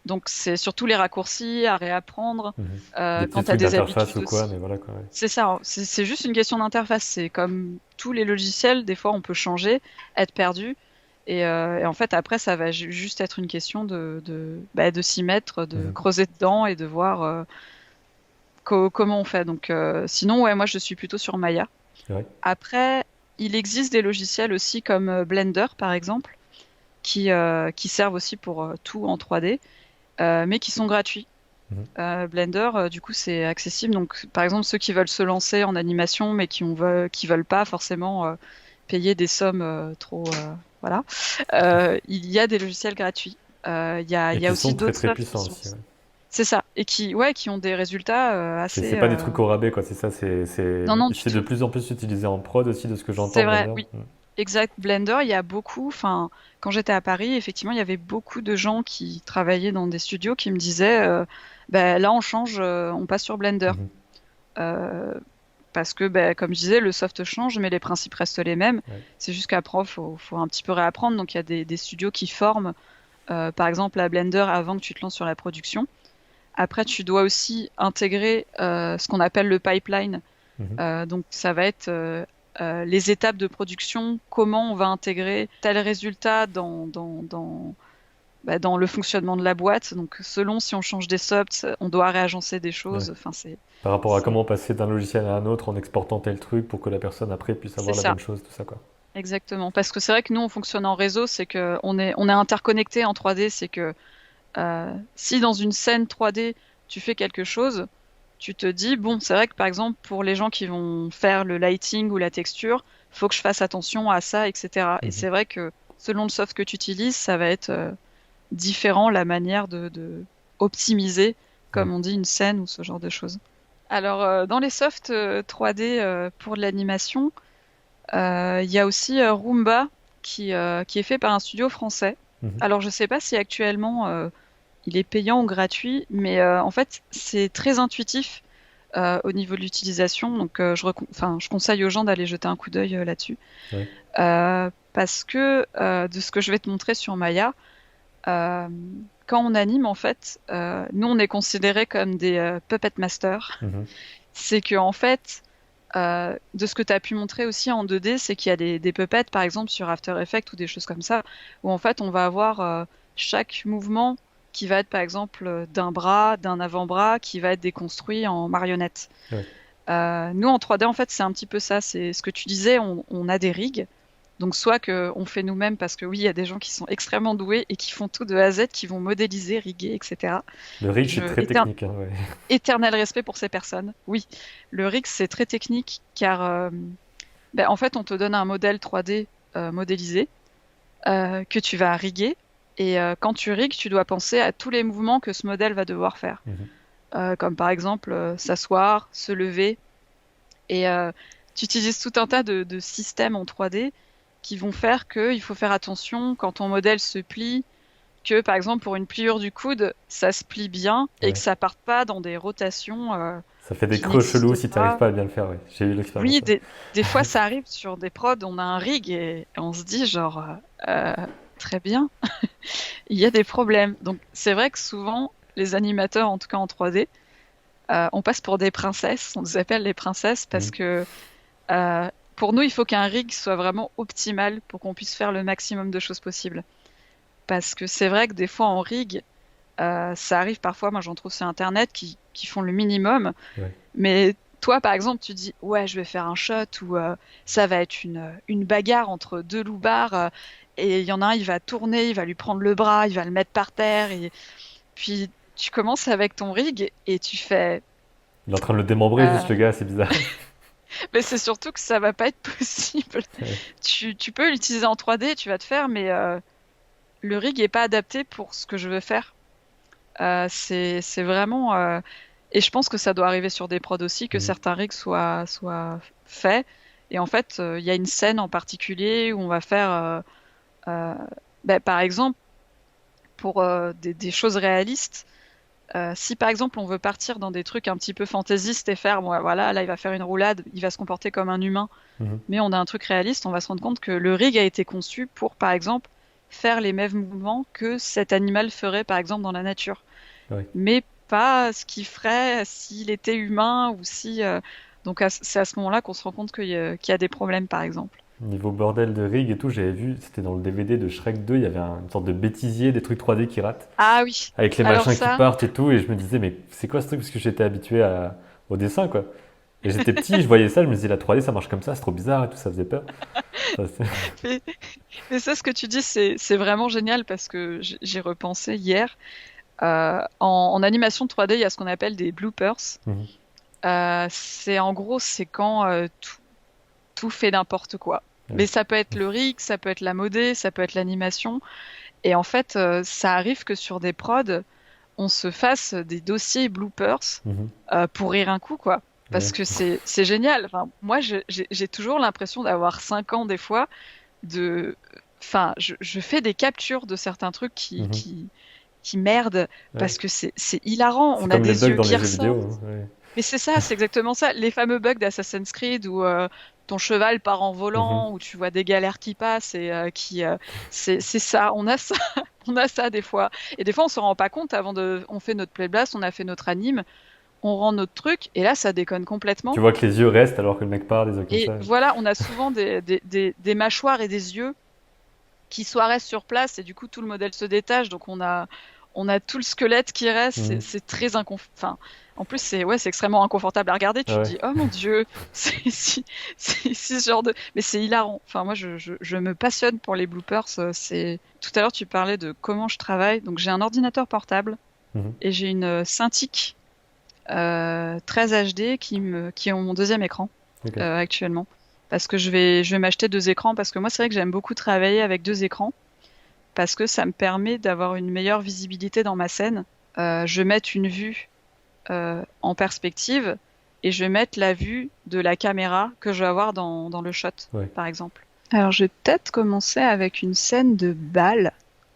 B: donc c'est surtout les raccourcis à réapprendre
A: Mhm. Des petits
B: quand tu as
A: trucs
B: des
A: d'interface
B: habitudes
A: ou quoi, mais
B: aussi.
A: voilà quoi. Ouais.
B: C'est ça, hein. C'est juste une question d'interface. C'est comme tous les logiciels, des fois on peut changer, être perdu. Et en fait, après, ça va juste être une question bah, de s'y mettre, de
A: Mhm.
B: creuser dedans et de voir comment on fait. Donc, sinon, ouais, moi, je suis plutôt sur Maya.
A: Ouais.
B: Après, il existe des logiciels aussi comme Blender, par exemple, qui servent aussi pour tout en 3D, mais qui sont gratuits.
A: Mhm.
B: Blender, du coup, c'est accessible. Donc, par exemple, ceux qui veulent se lancer en animation, mais qui veulent pas forcément payer des sommes trop, voilà, il y a des logiciels gratuits.
A: Et
B: Il y a
A: qui
B: aussi
A: sont très
B: d'autres
A: très
B: softs qui
A: puissants
B: sont.
A: aussi. Ouais.
B: C'est ça. Et ouais, qui ont des résultats
A: C'est
B: assez.
A: pas des trucs au rabais, quoi. C'est ça,
B: Non, non, du
A: c'est de
B: tout.
A: plus en plus utilisé en prod aussi, de ce que j'entends,
B: C'est vrai,
A: Blender.
B: oui.
A: Mhm.
B: Exact. Blender, il y a beaucoup. Enfin, quand j'étais à Paris, effectivement, il y avait beaucoup de gens qui travaillaient dans des studios qui me disaient, bah, là, on change, on passe sur Blender.
A: Mhm.
B: Euh, Parce que, ben, comme je disais, le soft change, mais les principes restent les mêmes.
A: Ouais.
B: C'est juste qu'après, faut un petit peu réapprendre. Donc, il y a des studios qui forment, par exemple, à Blender avant que tu te lances sur la production. Après, tu dois aussi intégrer ce qu'on appelle le pipeline.
A: Mhm.
B: Donc, ça va être les étapes de production, comment on va intégrer tel résultat bah, dans le fonctionnement de la boîte. Donc, selon si on change des softs, on doit réagencer des
A: Ouais.
B: choses. Enfin,
A: Par rapport à
B: c'est,
A: comment passer d'un logiciel à un autre en exportant tel truc pour que la personne après puisse
B: c'est
A: avoir la
B: ça.
A: bonne chose, tout ça, quoi.
B: Exactement. Parce que c'est vrai que nous, on fonctionne en réseau, c'est que on est interconnecté en 3D, c'est que Si dans une scène 3D, tu fais quelque chose, tu te dis, bon, c'est vrai que par exemple, pour les gens qui vont faire le lighting ou la texture, faut que je fasse attention à ça, etc. Et
A: Mhm.
B: c'est vrai que selon le soft que tu utilises, ça va être différent la manière de optimiser,
A: Ouais.
B: comme on dit, une scène ou ce genre de choses. Alors, dans les softs 3D pour de l'animation, il y a aussi Roomba qui est fait par un studio français.
A: Mhm.
B: Alors, je sais pas si actuellement il est payant ou gratuit, mais en fait, c'est très intuitif au niveau de l'utilisation. Donc, enfin, je conseille aux gens d'aller jeter un coup d'œil là-dessus.
A: Ouais.
B: Parce que de ce que je vais te montrer sur Maya, euh, quand on anime, en fait, nous, on est considérés comme des puppet masters.
A: Mhm.
B: C'est que, en fait, de ce que tu as pu montrer aussi en 2D, c'est qu'il y a des puppets, par exemple, sur After Effects ou des choses comme ça, où en fait, on va avoir chaque mouvement qui va être, par exemple, d'un bras, d'un avant-bras, qui va être déconstruit en marionnette.
A: Ouais.
B: Nous, en 3D, en fait, c'est un petit peu ça. C'est ce que tu disais, on a des rigs. Donc, soit que on fait nous-mêmes, parce que oui, il y a des gens qui sont extrêmement doués et qui font tout de A à Z, qui vont modéliser, riguer, etc.
A: Le rig, c'est
B: Je,
A: très technique, hein, ouais.
B: éternel respect pour ces personnes. Oui, le rig, c'est très technique car ben, en fait, on te donne un modèle 3D modélisé que tu vas riguer. Et quand tu rigues, tu dois penser à tous les mouvements que ce modèle va devoir faire.
A: Mhm.
B: Comme par exemple s'asseoir, se lever. Et tu utilises tout un tas de systèmes en 3D qui vont faire qu'il faut faire attention quand ton modèle se plie, que par exemple pour une pliure du coude, ça se plie bien et que
A: Ouais.
B: ça parte pas dans des rotations
A: Ça fait des
B: qui
A: creux chelous
B: n'existent
A: si tu n'arrives
B: pas.
A: pas à bien le faire, ouais. J'ai eu l'expérience,
B: Oui,
A: ouais.
B: des fois ça arrive sur des prods, on a un rig et on se dit genre très bien, il y a des problèmes. Donc c'est vrai que souvent les animateurs, en tout cas en 3D, on passe pour des princesses, on les appelle les princesses parce
A: Mhm.
B: que pour nous il faut qu'un rig soit vraiment optimal pour qu'on puisse faire le maximum de choses possibles. Parce que c'est vrai que des fois en rig, ça arrive parfois, moi j'en trouve sur Internet, qui font le minimum.
A: Ouais.
B: Mais toi, par exemple, tu dis, ouais, je vais faire un shot où ça va être une bagarre entre deux loupards. Et il y en a un, il va tourner, il va lui prendre le bras, il va le mettre par terre. Et puis tu commences avec ton rig et tu fais.
A: Il est en train de le démembrer, juste le
B: euh,
A: gars, c'est bizarre.
B: Mais c'est surtout que ça va pas être possible.
A: Ouais.
B: Tu peux l'utiliser en 3D, tu vas te faire, mais le rig est pas adapté pour ce que je veux faire. C'est vraiment. Et je pense que ça doit arriver sur des prods aussi, que
A: Mhm.
B: certains rigs soient faits. Et en fait, il y a une scène en particulier où on va faire, euh, ben, par exemple, pour des choses réalistes, si par exemple on veut partir dans des trucs un petit peu fantaisistes et faire, bon, voilà, là il va faire une roulade, il va se comporter comme un humain,
A: Mhm.
B: mais on a un truc réaliste, on va se rendre compte que le rig a été conçu pour, par exemple, faire les mêmes mouvements que cet animal ferait, par exemple, dans la nature
A: Ouais.
B: mais pas ce qu'il ferait s'il était humain ou si. Donc c'est à ce moment-là qu'on se rend compte qu'il y a des problèmes, par exemple.
A: Niveau bordel de rig et tout, j'avais vu, c'était dans le DVD de Shrek 2, il y avait une sorte de bêtisier, des trucs 3D qui ratent,
B: Ah oui.
A: avec les
B: Alors
A: machins qui
B: ça,
A: partent et tout, et je me disais, mais c'est quoi ce truc? Parce que j'étais habitué au dessin, quoi. Et j'étais petit, je voyais ça, je me disais, la 3D ça marche comme ça, c'est trop bizarre et tout, ça faisait peur. Ça,
B: mais, mais ça, ce que tu dis, c'est vraiment génial parce que j'ai repensé hier. En animation 3D, il y a ce qu'on appelle des bloopers.
A: Mhm.
B: C'est en gros, c'est quand tout fait n'importe quoi.
A: Ouais.
B: Mais ça peut être le rig, ça peut être la modé, ça peut être l'animation. Et en fait, ça arrive que sur des prods, on se fasse des dossiers bloopers
A: Mhm.
B: pour rire un coup, quoi. Parce
A: Ouais.
B: que c'est génial. Enfin, moi, j'ai toujours l'impression d'avoir 5 ans des fois. De, enfin, je fais des captures de certains trucs
A: Mhm.
B: qui merdent
A: Ouais.
B: parce que c'est hilarant.
A: C'est
B: On a
A: comme les
B: des
A: bugs
B: yeux
A: dans
B: qui
A: les jeux
B: ressortent.
A: vidéo, hein, ouais.
B: Mais c'est ça, c'est exactement ça. Les fameux bugs d'Assassin's Creed où ton cheval part en
A: Mhm.
B: volant, où tu vois des galères qui passent et c'est ça. On a ça, on a ça des fois. Et des fois, on se rend pas compte avant on fait notre playblast, on a fait notre anime, on rend notre truc et là, ça déconne
A: Tu
B: complètement.
A: vois que les yeux restent alors que le mec part, des trucs comme
B: Et
A: ça.
B: voilà, on a souvent des mâchoires et des yeux qui soit restent sur place et du coup tout le modèle se détache. Donc on a tout le squelette qui reste,
A: Mhm.
B: c'est très enfin, en plus c'est extrêmement inconfortable à regarder,
A: Ah
B: tu te
A: ouais.
B: dis oh mon Dieu, c'est ce genre de mais c'est hilarant. Enfin moi je me passionne pour les bloopers, c'est tout à l'heure tu parlais de comment je travaille. Donc j'ai un ordinateur portable
A: Mhm.
B: et j'ai une Cintiq 13 HD qui ont mon deuxième écran
A: Ok.
B: actuellement. Parce que je vais m'acheter deux écrans parce que moi c'est vrai que j'aime beaucoup travailler avec deux écrans parce que ça me permet d'avoir une meilleure visibilité dans ma scène. Je vais mettre une vue en perspective et je vais mettre la vue de la caméra que je vais avoir dans le shot,
A: Ouais.
B: par exemple. Alors, je vais peut-être commencer avec une scène de bal,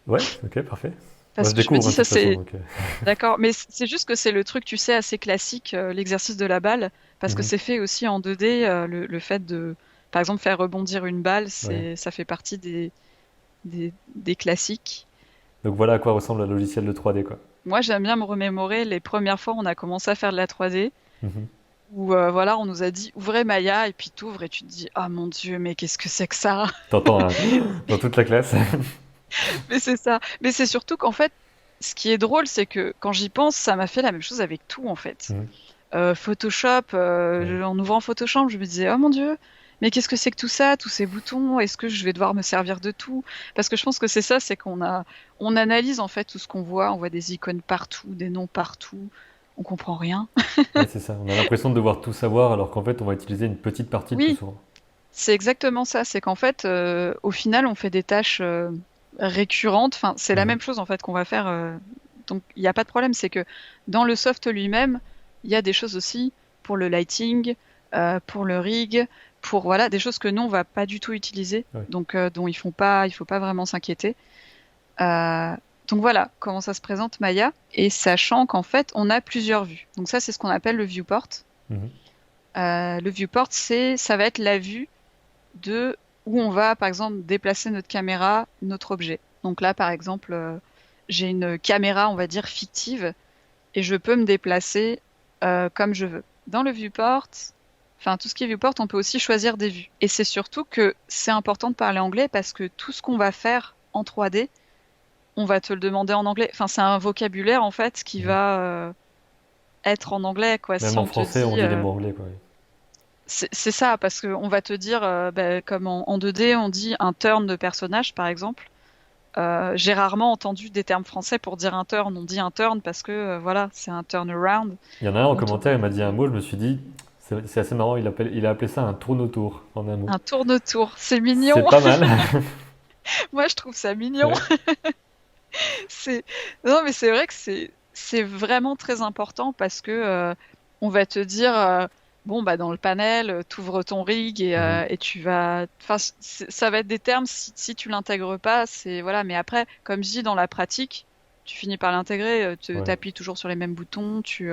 A: Ouais, ok, parfait. Moi,
B: parce
A: je
B: que je me
A: découvre, hein,
B: dis,
A: de
B: ça
A: toute façon,
B: c'est
A: donc.
B: d'accord, mais c'est juste que c'est le truc, tu sais, assez classique, l'exercice de la balle, parce que
A: Mhm.
B: c'est fait aussi en 2D, le fait de, par exemple, faire rebondir une balle,
A: Ouais.
B: ça fait partie des classiques.
A: Donc voilà à quoi ressemble un logiciel de 3D, quoi.
B: Moi, j'aime bien me remémorer les premières fois où on a commencé à faire de la 3D,
A: Mhm.
B: où voilà, on nous a dit ouvrez Maya et puis t'ouvres et tu te dis ah mon Dieu, mais qu'est-ce que c'est que ça?
A: T'entends un dans toute la classe.
B: Mais c'est ça. Mais c'est surtout qu'en fait, ce qui est drôle, c'est que quand j'y pense, ça m'a fait la même chose avec tout en fait.
A: Mhm.
B: Photoshop,
A: Ouais.
B: en ouvrant Photoshop, je me disais oh mon Dieu, mais qu'est-ce que c'est que tout ça, tous ces boutons? Est-ce que je vais devoir me servir de tout? Parce que je pense que c'est ça, c'est on analyse en fait tout ce qu'on voit, on voit des icônes partout, des noms partout, on comprend rien.
A: Ouais, c'est ça. On a l'impression de devoir tout savoir alors qu'en fait, on va utiliser une petite partie le plus
B: Oui,
A: souvent.
B: c'est exactement ça. C'est qu'en fait, au final, on fait des tâches récurrentes. Enfin, c'est la
A: Mhm.
B: même chose en fait qu'on va faire. Donc, il n'y a pas de problème. C'est que dans le soft lui-même, il y a des choses aussi pour le lighting, pour le rig, pour voilà des choses que nous on va pas du tout utiliser.
A: Ouais.
B: Donc, dont il faut pas vraiment s'inquiéter. Euh, donc voilà comment ça se présente Maya. Et sachant qu'en fait, on a plusieurs vues. Donc ça, c'est ce qu'on appelle le viewport.
A: Mhm.
B: Le viewport, ça va être la vue de où on va, par exemple, déplacer notre caméra, notre objet. Donc là, par exemple, j'ai une caméra, on va dire, fictive, et je peux me déplacer comme je veux. Dans le viewport, enfin, tout ce qui est viewport, on peut aussi choisir des vues. Et c'est surtout que c'est important de parler anglais parce que tout ce qu'on va faire en 3D, on va te le demander en anglais. Enfin, c'est un vocabulaire, en fait, qui
A: Mhm.
B: va être en anglais, quoi.
A: Même
B: Si
A: en
B: on te
A: français, on
B: dit,
A: dit les mots anglais, quoi.
B: c'est ça, parce qu'on va te dire, ben, comme en 2D, on dit un turn de personnage, par exemple. J'ai rarement entendu des termes français pour dire un turn. On dit un turn parce que, voilà, c'est un turnaround.
A: Il y en a un en
B: On te-
A: commentaire, il m'a dit un mot, je me suis dit, c'est assez marrant, il a appelé ça un tourne-autour en un mot.
B: Un tourne-tour. C'est mignon.
A: C'est pas mal.
B: Moi, je trouve ça mignon.
A: Ouais.
B: C'est, non, mais c'est vrai que c'est vraiment très important parce que, on va te dire, bon, bah, dans le panel, t'ouvres ton rig
A: Mhm.
B: et tu vas, enfin, ça va être des termes, si tu l'intègres pas, c'est, voilà, mais après, comme je dis, dans la pratique, tu finis par l'intégrer,
A: Ouais.
B: t'appuies toujours sur les mêmes boutons, tu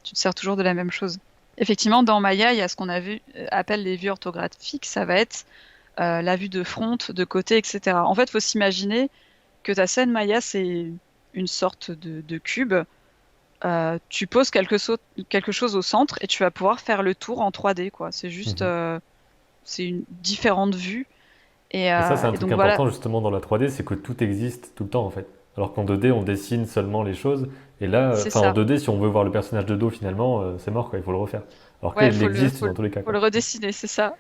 B: te sers toujours de la même chose. Effectivement, dans Maya, il y a ce qu'on a vu, appelle les vues orthographiques, ça va être, la vue de front, de côté, etc. En fait, faut s'imaginer que ta scène Maya, c'est une sorte de cube. Tu poses quelque chose au centre et tu vas pouvoir faire le tour en 3D, quoi. C'est juste,
A: Mhm.
B: c'est une différente vue.
A: Et ça, c'est un
B: Et
A: truc
B: donc voilà,
A: important justement dans la 3D, c'est que tout existe tout le temps en fait. Alors qu'en 2D, on dessine seulement les choses. Et là,
B: c'est
A: enfin en
B: ça.
A: 2D, si on veut voir le personnage de dos finalement, c'est mort quoi, il faut le refaire. Alors
B: Ouais,
A: qu'il existe dans tous les cas
B: faut
A: quoi.
B: le redessiner, c'est ça.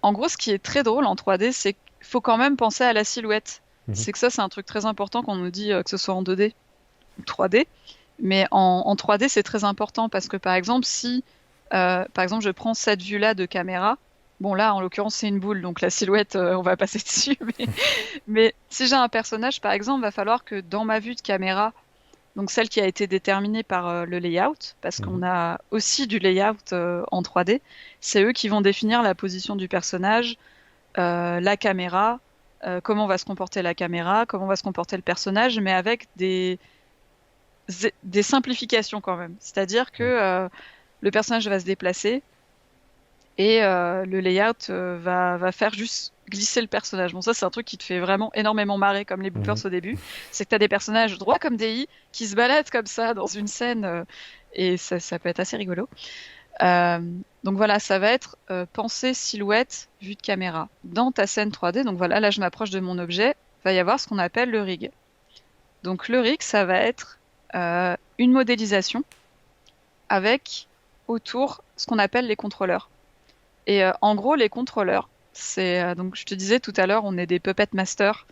B: En gros, ce qui est très drôle en 3D, c'est qu'il faut quand même penser à la silhouette.
A: Mhm.
B: C'est que ça, c'est un truc très important qu'on nous dit, que ce soit en 2D ou 3D. Mais en 3D, c'est très important parce que par exemple, si par exemple je prends cette vue-là de caméra, bon là en l'occurrence c'est une boule, donc la silhouette on va passer dessus, mais si j'ai un personnage par exemple, va falloir que dans ma vue de caméra, donc celle qui a été déterminée par le layout, parce
A: Mhm.
B: qu'on a aussi du layout en 3D, c'est eux qui vont définir la position du personnage, la caméra, comment va se comporter la caméra, comment va se comporter le personnage, mais avec des simplifications quand même. C'est-à-dire que
A: Ouais.
B: le personnage va se déplacer et le layout va faire juste glisser le personnage. Bon, ça, c'est un truc qui te fait vraiment énormément marrer, comme les
A: Mhm.
B: bloopers au début. C'est que tu as des personnages droits comme des i qui se baladent comme ça dans une scène et ça peut être assez rigolo. Euh, donc voilà, ça va être pensée silhouette vue de caméra. Dans ta scène 3D, donc voilà, là je m'approche de mon objet, va y avoir ce qu'on appelle le rig. Donc le rig, ça va être une modélisation avec autour ce qu'on appelle les contrôleurs. Et en gros, les contrôleurs, donc je te disais tout à l'heure, on est des puppet masters.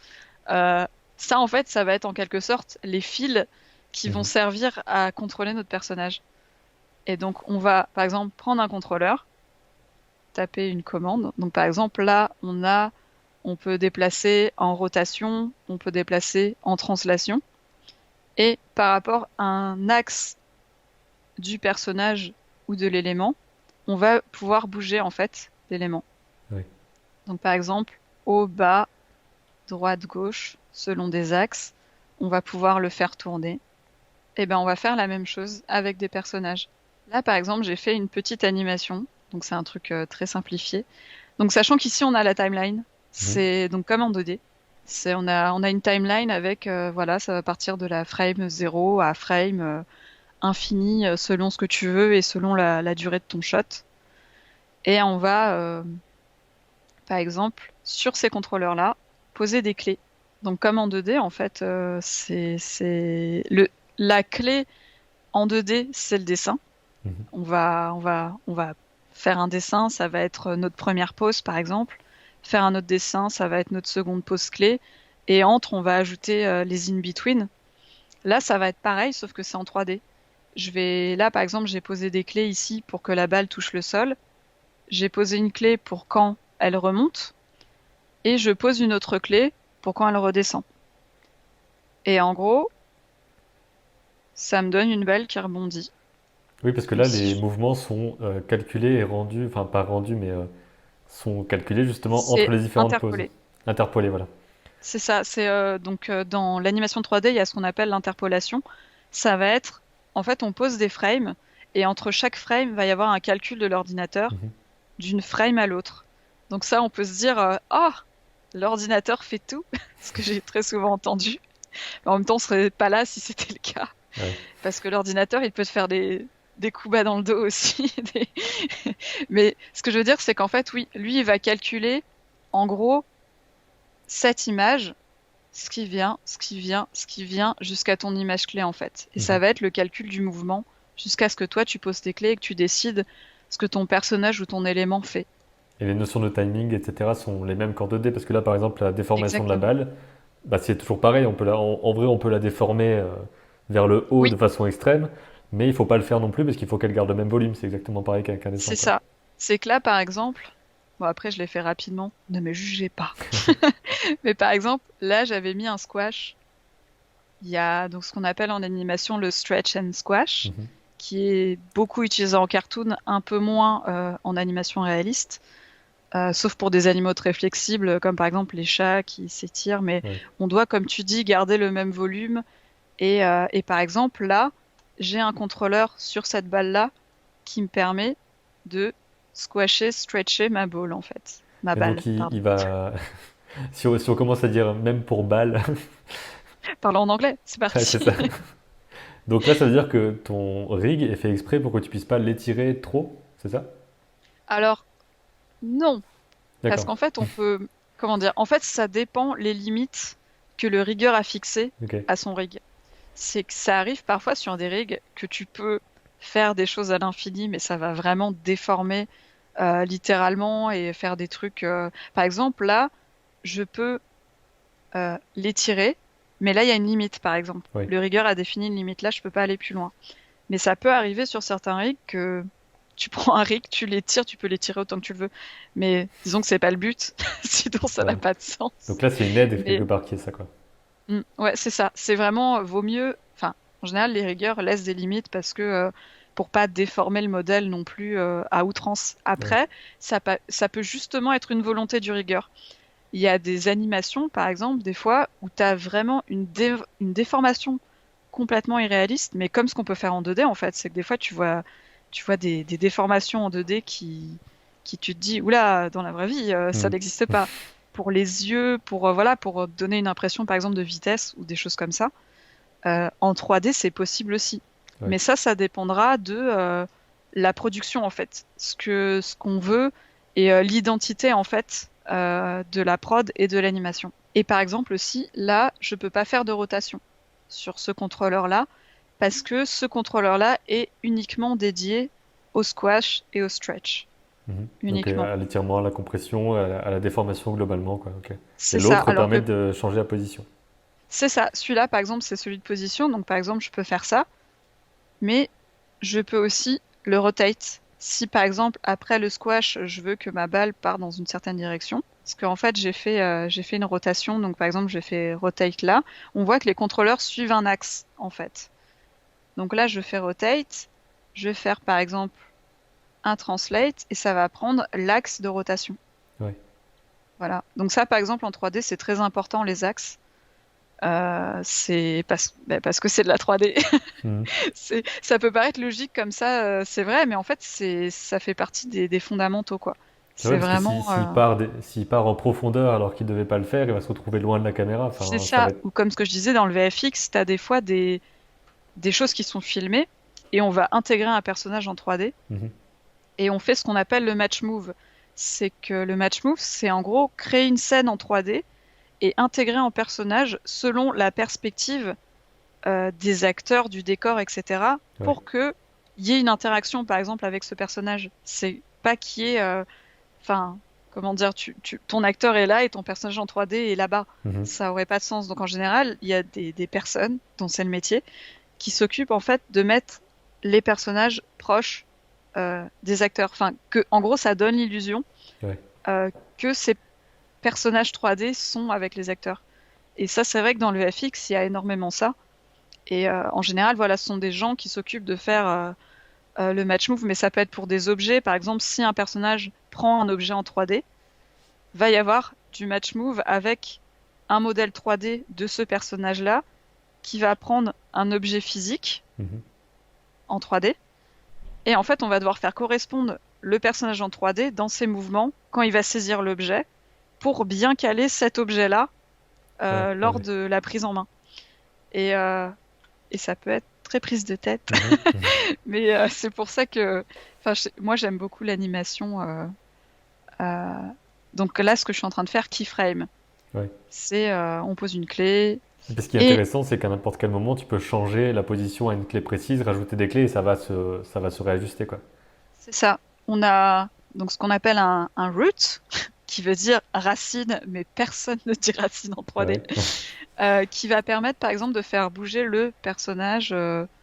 B: Euh, Ça, en fait, ça va être en quelque sorte les fils qui vont
A: Mhm.
B: servir à contrôler notre personnage. Et donc, on va, par exemple, prendre un contrôleur, taper une commande. Donc, par exemple, là, on peut déplacer en rotation, on peut déplacer en translation. Et par rapport à un axe du personnage ou de l'élément, on va pouvoir bouger, en fait, l'élément.
A: Oui.
B: Donc, par exemple, haut, bas, droite, gauche, selon des axes, on va pouvoir le faire tourner. Et ben, on va faire la même chose avec des personnages. Là, par exemple, j'ai fait une petite animation. Donc, c'est un truc très simplifié. Donc, sachant qu'ici, on a la timeline.
A: Mhm.
B: C'est donc comme en 2D. On a une timeline avec, voilà, ça va partir de la frame 0 à frame infini selon ce que tu veux et selon la durée de ton shot. Et on va, par exemple, sur ces contrôleurs-là, poser des clés. Donc, comme en 2D, en fait, la clé en 2D, c'est le dessin.
A: Mhm.
B: On va faire un dessin, ça va être notre première pose, par exemple. Faire un autre dessin, ça va être notre seconde pose clé. Et entre, on va ajouter les in-between. Là, ça va être pareil, sauf que c'est en 3D. Là, par exemple, j'ai posé des clés ici pour que la balle touche le sol. J'ai posé une clé pour quand elle remonte. Et je pose une autre clé pour quand elle redescend. Et en gros, ça me donne une balle qui rebondit.
A: Oui, parce que
B: Donc
A: là,
B: si
A: les
B: je...
A: mouvements sont calculés et rendus, enfin pas rendus, mais sont calculés justement entre
B: C'est
A: les différentes poses.
B: interpolé.
A: Interpolés, voilà.
B: C'est ça. Dans l'animation 3D, il y a ce qu'on appelle l'interpolation. Ça va être, en fait, on pose des frames et entre chaque frame, il va y avoir un calcul de l'ordinateur
A: Mhm.
B: d'une frame à l'autre. Donc ça, on peut se dire, l'ordinateur fait tout, ce que j'ai très souvent entendu. Mais en même temps, on serait pas là si c'était le cas.
A: Ouais.
B: Parce que l'ordinateur, il peut te faire des coups bas dans le dos aussi. Mais ce que je veux dire, c'est qu'en fait, oui, lui, il va calculer, en gros, cette image, ce qui vient, ce qui vient, ce qui vient, jusqu'à ton image clé, en fait. Et ça
A: Mhm.
B: va être le calcul du mouvement, jusqu'à ce que toi, tu poses tes clés et que tu décides ce que ton personnage ou ton élément fait.
A: Et les notions de timing, etc., sont les mêmes qu'en 2D, parce que là, par exemple, la déformation de la
B: Exactement.
A: balle, bah, c'est toujours pareil. En vrai, on peut la déformer vers le haut de
B: Oui,
A: façon extrême, mais il faut pas le faire non plus parce qu'il faut qu'elle garde le même volume. C'est exactement pareil qu'un dessin,
B: c'est
A: quoi.
B: ça. C'est que là, par exemple, bon, après, je l'ai fait rapidement, ne me jugez pas. Mais par exemple, là, j'avais mis un squash. Il y a donc ce qu'on appelle en animation le stretch and squash,
A: Mhm.
B: qui est beaucoup utilisé en cartoon, un peu moins en animation réaliste, sauf pour des animaux très flexibles, comme par exemple les chats qui s'étirent. Mais
A: Ouais.
B: on doit, comme tu dis, garder le même volume. Et par exemple, là, j'ai un contrôleur sur cette balle-là qui me permet de squasher, stretcher ma balle, en fait. Ma
A: Et donc,
B: balle, pardon.
A: il va. Si on commence à dire même pour balle,
B: Parlons en anglais, c'est
A: ouais,
B: parti.
A: c'est ça. Donc là, ça veut dire que ton rig est fait exprès pour que tu puisses pas l'étirer trop, c'est ça?
B: Alors, non. Parce
A: D'accord.
B: qu'en fait, comment dire, en fait, ça dépend les limites que le rigueur a fixées
A: Ok.
B: à son rig. C'est que ça arrive parfois sur des rigs que tu peux faire des choses à l'infini, mais ça va vraiment déformer littéralement et faire des trucs. Par exemple, là, je peux l'étirer, mais là, il y a une limite, par exemple.
A: Oui.
B: Le rigueur a défini une limite. Là, je peux pas aller plus loin. Mais ça peut arriver sur certains rigs que tu prends un rig, tu l'étires, tu peux l'étirer autant que tu le veux. Mais disons que c'est pas le but, sinon ça n'a
A: Ouais.
B: pas de sens.
A: Donc là, c'est une aide quelque
B: Mais
A: part qui est ça, quoi.
B: ouais, c'est ça. C'est vraiment vaut mieux. Enfin, en général, les rigueurs laissent des limites parce que pour pas déformer le modèle non plus à outrance.
A: Ouais.
B: Après, ça peut justement être une volonté du rigueur. Il y a des animations, par exemple, des fois où tu as vraiment une déformation complètement irréaliste, mais comme ce qu'on peut faire en 2D, en fait, c'est que des fois, tu vois des déformations en 2D qui tu te dis, oula, dans la vraie vie, ça
A: Hmm.
B: n'existe pas. Pour les yeux, voilà, pour donner une impression, par exemple, de vitesse ou des choses comme ça. En 3D, c'est possible aussi.
A: Ouais.
B: Mais ça dépendra de la production, en fait. Ce qu'on veut et l'identité, en fait, de la prod et de l'animation. Et par exemple aussi, là, je peux pas faire de rotation. sur ce contrôleur-là parce que ce contrôleur-là est uniquement dédié au squash et au stretch.
A: Donc
B: Uniquement.
A: à l'étirement, à la compression, à la déformation globalement, quoi. Ok. Et
B: C'est ça.
A: l'autre
B: Alors
A: permet
B: que
A: de changer la position.
B: c'est ça. Celui-là, par exemple, c'est celui de position. Donc, par exemple, je peux faire ça, mais je peux aussi le rotate. Si, par exemple, après le squash, je veux que ma balle parte dans une certaine direction, parce qu'en fait, j'ai fait une rotation. Donc, par exemple, j'ai fait rotate là. On voit que les contrôleurs suivent un axe, en fait. Donc là, je fais rotate. Je vais faire, par exemple, un translate et ça va prendre l'axe de rotation.
A: Ouais.
B: Voilà. Donc ça, par exemple, en 3D, c'est très important, les axes. Parce que c'est de la 3D.
A: Mhm.
B: Ça peut paraître logique comme ça, c'est vrai, mais en fait, ça fait partie des fondamentaux, quoi.
A: C'est vrai
B: C'est
A: parce que
B: vraiment,
A: s'il part en profondeur alors qu'il devait pas le faire, il va se retrouver loin de la caméra.
B: c'est
A: Enfin, ça va
B: ça.
A: être.
B: Ou comme ce que je disais dans le VFX, t'as des fois des choses qui sont filmées et on va intégrer un personnage en 3D
A: Mhm.
B: et on fait ce qu'on appelle le match move. C'est que le match move, c'est en gros créer une scène en 3D et intégrer un personnage selon la perspective des acteurs, du décor, etc.
A: Ouais.
B: pour que il y ait une interaction, par exemple, avec ce personnage. C'est pas qu'il y ait, enfin, comment dire, ton acteur est là et ton personnage en 3D est là-bas.
A: Mhm.
B: Ça aurait pas de sens. Donc en général, il y a des personnes dont c'est le métier qui s'occupent en fait de mettre les personnages proches des acteurs. Enfin, que en gros, ça donne l'illusion
A: Ouais.
B: que ces personnages 3D sont avec les acteurs. Et ça, c'est vrai que dans le VFX, il y a énormément ça. Et en général, voilà, ce sont des gens qui s'occupent de faire le match move, mais ça peut être pour des objets. Par exemple, si un personnage prend un objet en 3D, va y avoir du match move avec un modèle 3D de ce personnage-là qui va prendre un objet physique
A: Mhm.
B: en 3D. Et en fait, on va devoir faire correspondre le personnage en 3D dans ses mouvements quand il va saisir l'objet pour bien caler cet objet-là
A: Ouais. Ouais,
B: lors
A: ouais.
B: de la prise en main. Et, euh, et ça peut être très prise de tête.
A: Mhm. Mhm.
B: Mais c'est pour ça que, enfin, moi j'aime beaucoup l'animation. Euh, donc là, ce que je suis en train de faire, keyframe,
A: Ouais.
B: c'est on pose une clé
A: Et puis ce qui est
B: et
A: intéressant, c'est qu'à n'importe quel moment, tu peux changer la position à une clé précise, rajouter des clés et ça va se réajuster, quoi.
B: c'est ça. On a donc ce qu'on appelle un root, qui veut dire racine, mais personne ne dit racine en 3D,
A: Ouais.
B: qui va permettre par exemple de faire bouger le personnage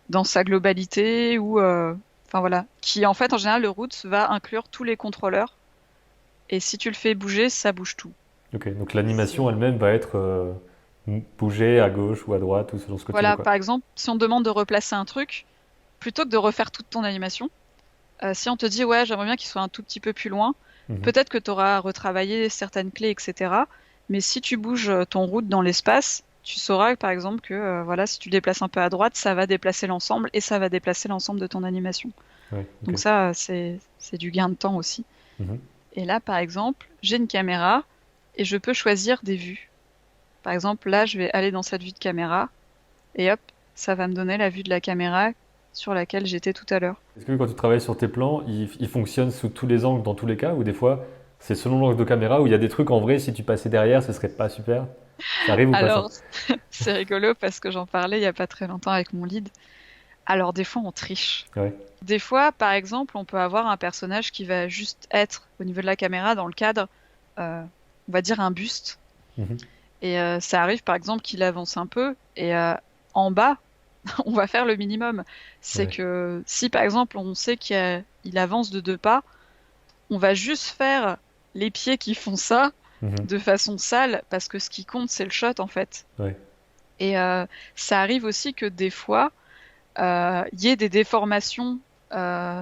B: dans sa globalité ou, enfin voilà, qui en fait en général le root va inclure tous les contrôleurs et si tu le fais bouger, ça bouge tout.
A: Ok. Donc
B: C'est-
A: l'animation elle-même va être bougée à gauche ou à droite ou selon ce que tu veux,
B: Voilà,
A: quoi.
B: par exemple, si on te demande de replacer un truc, plutôt que de refaire toute ton animation, si on te dit ouais, j'aimerais bien qu'il soit un tout petit peu plus loin,
A: Mhm.
B: peut-être que tu auras retravaillé certaines clés, etc. Mais si tu bouges ton route dans l'espace, tu sauras par exemple que voilà, si tu le déplaces un peu à droite, ça va déplacer l'ensemble et ça va déplacer l'ensemble de ton animation.
A: Ouais. Ok.
B: Donc ça, c'est du gain de temps aussi.
A: Mhm.
B: Et là, par exemple, j'ai une caméra et je peux choisir des vues. Par exemple, là, je vais aller dans cette vue de caméra et hop, ça va me donner la vue de la caméra sur laquelle j'étais tout à l'heure.
A: Est-ce que quand tu travailles sur tes plans, ils fonctionnent sous tous les angles dans tous les cas ou des fois c'est selon l'angle de caméra où il y a des trucs en vrai si tu passais derrière ce serait pas super? Ça arrive ou pas ça?
B: Alors, c'est rigolo parce que j'en parlais il y a pas très longtemps avec mon lead. Alors, des fois, on triche.
A: Ouais.
B: Des fois, par exemple, on peut avoir un personnage qui va juste être au niveau de la caméra dans le cadre, on va dire un buste.
A: Mhm.
B: Et ça arrive, par exemple, qu'il avance un peu et en bas, on va faire le minimum. C'est
A: Ouais.
B: que si, par exemple, on sait qu'il avance de 2 pas, on va juste faire les pieds qui font ça
A: Mhm.
B: de façon sale parce que ce qui compte, c'est le shot, en fait.
A: Ouais.
B: Et ça arrive aussi que des fois, il y ait des déformations. euh,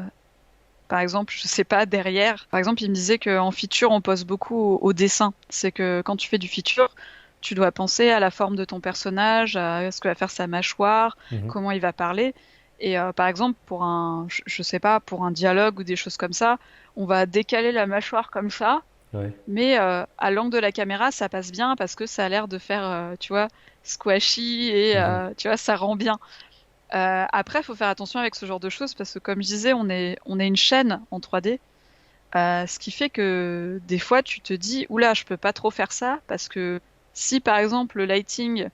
B: Par exemple, je sais pas, derrière. Par exemple, il me disait qu'en feature, on pose beaucoup au dessin. C'est que quand tu fais du feature, tu dois penser à la forme de ton personnage, à ce que va faire sa mâchoire,
A: Mhm.
B: comment il va parler. Et par exemple, pour je sais pas, pour un dialogue ou des choses comme ça, on va décaler la mâchoire comme ça,
A: Ouais.
B: mais à l'angle de la caméra, ça passe bien parce que ça a l'air de faire, tu vois, squashy et
A: Mhm.
B: tu vois, ça rend bien. Après, il faut faire attention avec ce genre de choses parce que, comme je disais, on est une chaîne en 3D, ce qui fait que des fois, tu te dis, oula, je peux pas trop faire ça parce que si, par exemple, le lighting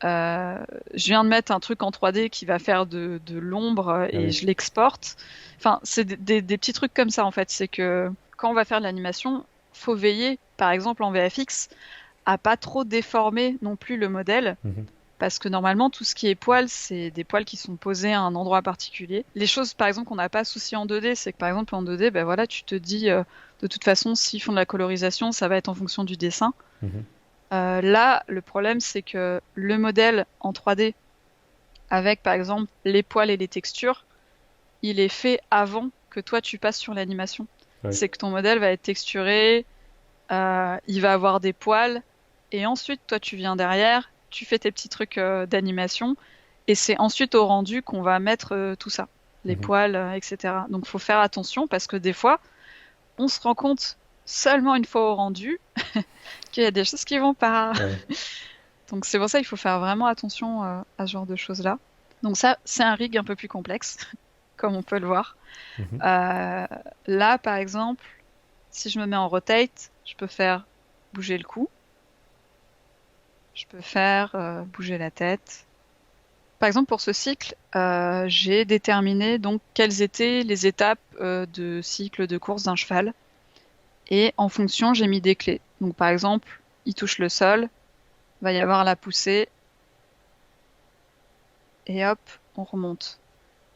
B: je viens de mettre un truc en 3D qui va faire de l'ombre
A: Ah
B: et
A: oui.
B: je l'exporte. Enfin, c'est des petits trucs comme ça en fait. C'est que quand on va faire de l'animation, faut veiller, par exemple en VFX, à pas trop déformer non plus le modèle.
A: Mhm.
B: Parce que normalement, tout ce qui est poils, c'est des poils qui sont posés à un endroit particulier. Les choses, par exemple, qu'on n'a pas souci en 2D, c'est que par exemple en 2D, ben voilà, tu te dis, de toute façon, s'ils font de la colorisation, ça va être en fonction du dessin.
A: Mhm.
B: Là, le problème, c'est que le modèle en 3D, avec par exemple les poils et les textures, il est fait avant que toi tu passes sur l'animation.
A: Ouais.
B: C'est que ton modèle va être texturé, il va avoir des poils, et ensuite toi tu viens derrière, tu fais tes petits trucs d'animation, et c'est ensuite au rendu qu'on va mettre tout ça, les
A: Mhm.
B: poils, etc. Donc faut faire attention parce que des fois, on se rend compte seulement une fois au rendu qu'il y a des choses qui vont pas.
A: Ouais.
B: Donc c'est pour ça qu'il faut faire vraiment attention à ce genre de choses-là. Donc ça, c'est un rig un peu plus complexe, comme on peut le voir.
A: Mhm.
B: Euh, Là, par exemple, si je me mets en rotate, je peux faire bouger le cou, je peux faire bouger la tête. Par exemple, pour ce cycle, j'ai déterminé donc quelles étaient les étapes de cycle de course d'un cheval. Et en fonction, j'ai mis des clés. Donc par exemple, il touche le sol, va y avoir la poussée, et hop, on remonte.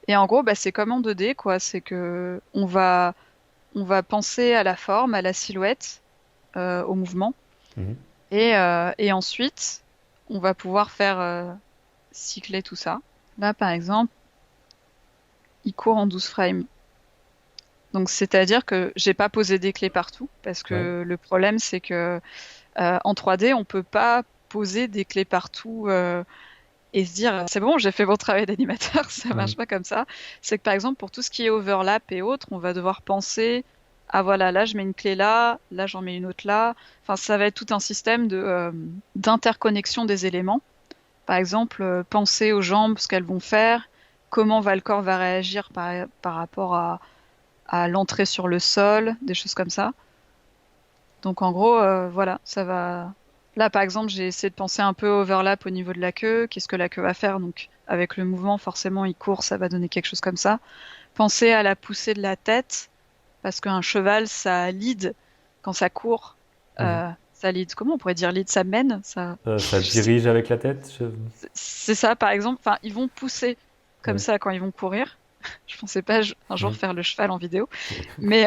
B: Et en gros, bah, c'est comme en 2D, quoi. C'est que on va penser à la forme, à la silhouette, au mouvement.
A: Mhm.
B: Et ensuite, on va pouvoir faire cycler tout ça. Là, par exemple, il court en 12 frames. Donc, c'est-à-dire que j'ai pas posé des clés partout, parce
A: Ouais.
B: que le problème, c'est que en 3D, on peut pas poser des clés partout et se dire, c'est bon, j'ai fait mon travail d'animateur, ça
A: Mhm.
B: marche pas comme ça. C'est que par exemple, pour tout ce qui est overlap et autres, on va devoir penser, ah voilà, là je mets une clé là j'en mets une autre là. Enfin, ça va être tout un système d'interconnexion des éléments. Par exemple, penser aux jambes, ce qu'elles vont faire, comment va le corps va réagir par rapport à l'entrée sur le sol, des choses comme ça. Donc en gros, voilà, ça va. Là, par exemple, j'ai essayé de penser un peu overlap au niveau de la queue. Qu'est-ce que la queue va faire? Donc avec le mouvement, forcément, il court, ça va donner quelque chose comme ça. Penser à la poussée de la tête, parce qu'un cheval, ça lead quand ça court.
A: Mhm.
B: Ça lead. Comment on pourrait dire lead? Ça mène, ça.
A: Ça
B: Je sais-
A: dirige avec la tête.
B: C'est ça, par exemple. Enfin, ils vont pousser comme
A: Ouais.
B: ça quand ils vont courir. Je pensais pas un jour
A: Mhm.
B: faire le cheval en vidéo. Mais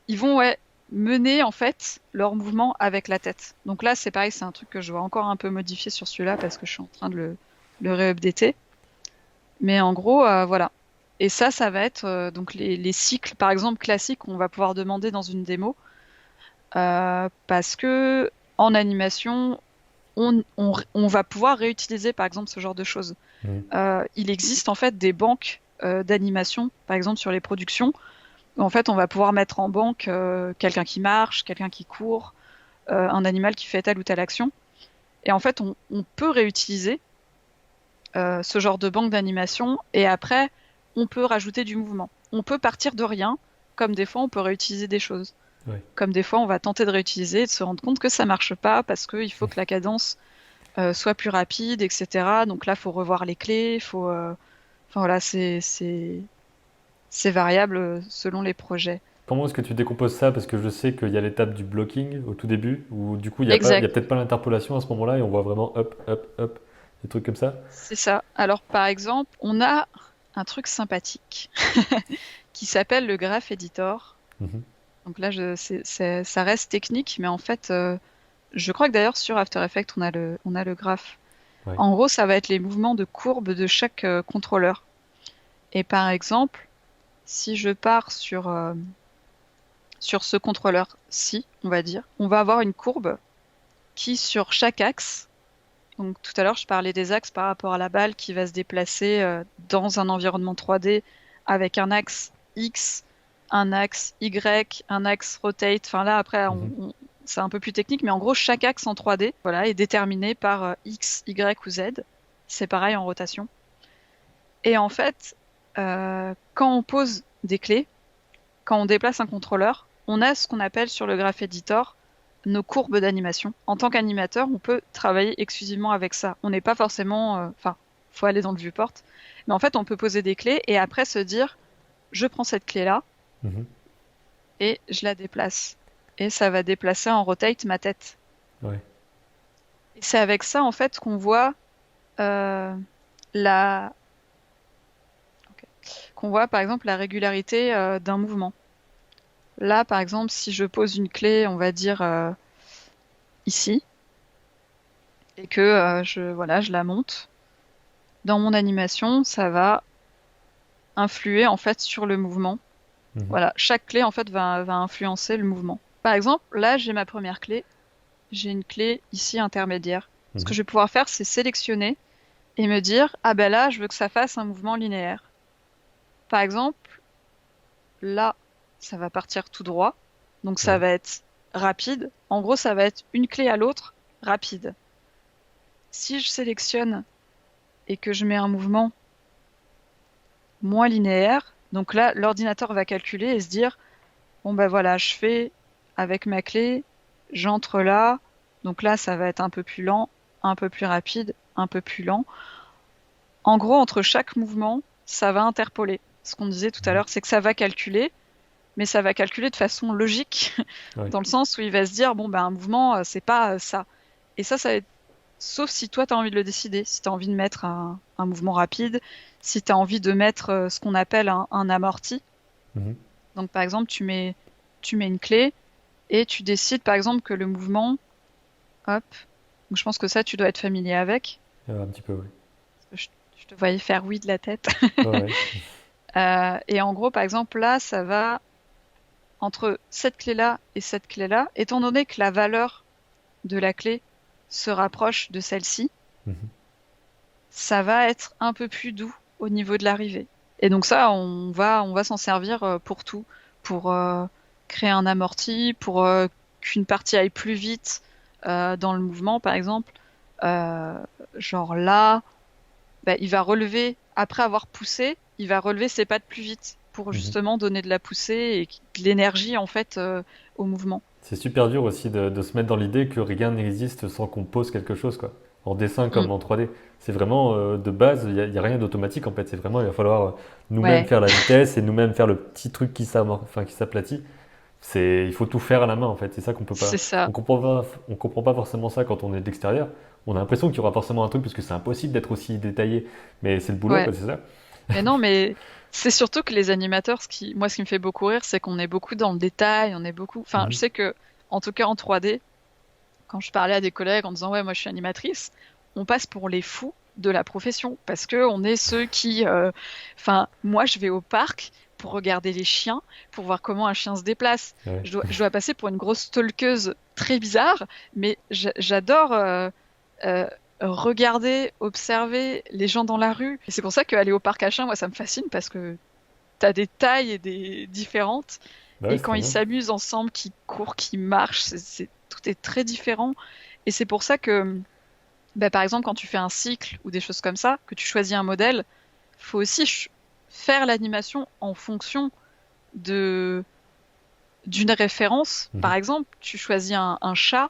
B: ils vont ouais, mener en fait leur mouvement avec la tête. Donc là, c'est pareil, c'est un truc que je dois encore un peu modifier sur celui-là parce que je suis en train de le réupdater. Mais en gros, voilà. Et ça va être donc les cycles, par exemple, classiques qu'on va pouvoir demander dans une démo. Parce que en animation, on va pouvoir réutiliser, par exemple, ce genre de choses.
A: Mhm.
B: Il existe en fait des banques d'animation, par exemple, sur les productions en fait, on va pouvoir mettre en banque quelqu'un qui marche, quelqu'un qui court, un animal qui fait telle ou telle action. Et en fait, on peut réutiliser ce genre de banque d'animation et après, on peut rajouter du mouvement. On peut partir de rien, comme des fois, on peut réutiliser des choses.
A: Ouais.
B: Comme des fois, on va tenter de réutiliser et de se rendre compte que ça marche pas parce qu'il faut que la cadence soit plus rapide, etc. Donc là, il faut revoir les clés, faut, enfin voilà, c'est variable selon les projets.
A: Comment est-ce que tu décomposes ça? Parce que je sais qu'il y a l'étape du blocking au tout début, où du coup il y a
B: Exact.
A: peut-être pas l'interpolation à ce moment-là et on voit vraiment hop, hop, hop, des trucs comme ça.
B: C'est ça. Alors, par exemple, on a un truc sympathique qui s'appelle le Graph Editor.
A: Mhm.
B: Donc là, ça reste technique, mais en fait, je crois que d'ailleurs sur After Effects, on a le graphe.
A: Ouais.
B: En gros, ça va être les mouvements de courbe de chaque contrôleur. Et par exemple, si je pars sur ce contrôleur-ci, on va dire, on va avoir une courbe qui, sur chaque axe, donc tout à l'heure, je parlais des axes par rapport à la balle qui va se déplacer dans un environnement 3D avec un axe X, un axe Y, un axe rotate. Enfin là, après,
A: Mhm.
B: c'est un peu plus technique, mais en gros, chaque axe en 3D, voilà, est déterminé par X, Y ou Z. C'est pareil en rotation. Et en fait, quand on pose des clés, quand on déplace un contrôleur, on a ce qu'on appelle sur le Graph Editor nos courbes d'animation. En tant qu'animateur, on peut travailler exclusivement avec ça. On n'est pas forcément, enfin, faut aller dans le viewport, mais en fait, on peut poser des clés et après se dire, je prends cette clé-là
A: Mhm.
B: et je la déplace. Et ça va déplacer en rotate ma tête.
A: Ouais.
B: Et c'est avec ça, en fait, qu'on voit euh, la, ok, qu'on voit, par exemple, la régularité d'un mouvement. Là, par exemple, si je pose une clé, on va dire ici, et que voilà, je la monte, dans mon animation, ça va influer en fait sur le mouvement.
A: Mhm.
B: Voilà, chaque clé en fait va influencer le mouvement. Par exemple, là, j'ai ma première clé, j'ai une clé ici intermédiaire. Ce que
A: Mhm.
B: je vais pouvoir faire, c'est sélectionner et me dire, ah ben là, je veux que ça fasse un mouvement linéaire. Par exemple, là, ça va partir tout droit, donc ça
A: Ouais.
B: va être rapide. En gros, ça va être une clé à l'autre, rapide. Si je sélectionne et que je mets un mouvement moins linéaire, donc là, l'ordinateur va calculer et se dire, bon ben voilà, je fais avec ma clé, j'entre là, donc là, ça va être un peu plus lent, un peu plus rapide, un peu plus lent. En gros, entre chaque mouvement, ça va interpoler. Ce qu'on disait tout à
A: Mhm.
B: l'heure, c'est que ça va calculer, mais ça va calculer de façon logique,
A: Ouais.
B: dans le sens où il va se dire, bon ben un mouvement, c'est pas ça. Et ça va être sauf si toi, tu as envie de le décider, si tu as envie de mettre un mouvement rapide, si tu as envie de mettre ce qu'on appelle un amorti.
A: Mhm.
B: Donc, par exemple, tu mets une clé et tu décides, par exemple, que le mouvement, hop, donc je pense que ça, tu dois être familier avec.
A: Un petit peu, oui.
B: Je te voyais faire oui de la tête.
A: Ouais, ouais.
B: Et en gros, par exemple, là, ça va entre cette clé-là et cette clé-là, étant donné que la valeur de la clé se rapproche de celle-ci,
A: Mhm.
B: ça va être un peu plus doux au niveau de l'arrivée. Et donc ça, on va s'en servir pour tout, pour créer un amorti, pour qu'une partie aille plus vite dans le mouvement, par exemple. Euh, genre là, bah, il va relever, après avoir poussé, il va relever ses pattes plus vite pour
A: Mhm.
B: justement donner de la poussée et de l'énergie en fait au mouvement.
A: C'est super dur aussi de se mettre dans l'idée que rien n'existe sans qu'on pose quelque chose, quoi. En dessin
B: Mm.
A: comme en 3D. C'est vraiment de base, il y a rien d'automatique en fait. C'est vraiment, il va falloir nous-mêmes
B: Ouais,
A: faire la vitesse et nous-mêmes faire le petit truc enfin, qui s'aplatit. Il faut tout faire à la main en fait. C'est ça qu'on peut
B: c'est
A: pas.
B: ça.
A: On comprend pas forcément ça quand on est de l'extérieur. On a l'impression qu'il y aura forcément un truc parce que c'est impossible d'être aussi détaillé. Mais c'est le boulot,
B: Ouais.
A: quoi, c'est ça.
B: Mais non, mais c'est surtout que les animateurs, moi, ce qui me fait beaucoup rire, c'est qu'on est beaucoup dans le détail, on est beaucoup. Enfin, je
A: Mhm.
B: sais que, en tout cas en 3D, quand je parlais à des collègues en disant ouais, moi, je suis animatrice, on passe pour les fous de la profession parce que on est ceux qui, enfin, moi, je vais au parc pour regarder les chiens, pour voir comment un chien se déplace.
A: Ouais.
B: Je dois passer pour une grosse stalkeuse très bizarre, mais j'adore. Euh, regarder, observer les gens dans la rue. Et c'est pour ça qu'aller au parc à chiens, moi, ça me fascine parce que t'as des tailles et des différentes.
A: Bah ouais,
B: Et
A: c'est
B: quand
A: trop
B: ils
A: bien.
B: s'amusent ensemble, qu'ils courent, qu'ils marchent, tout est très différent. Et c'est pour ça que, bah, par exemple, quand tu fais un cycle ou des choses comme ça, que tu choisis un modèle, faut aussi faire l'animation en fonction de d'une référence. Par
A: Mhm.
B: exemple, tu choisis un chat,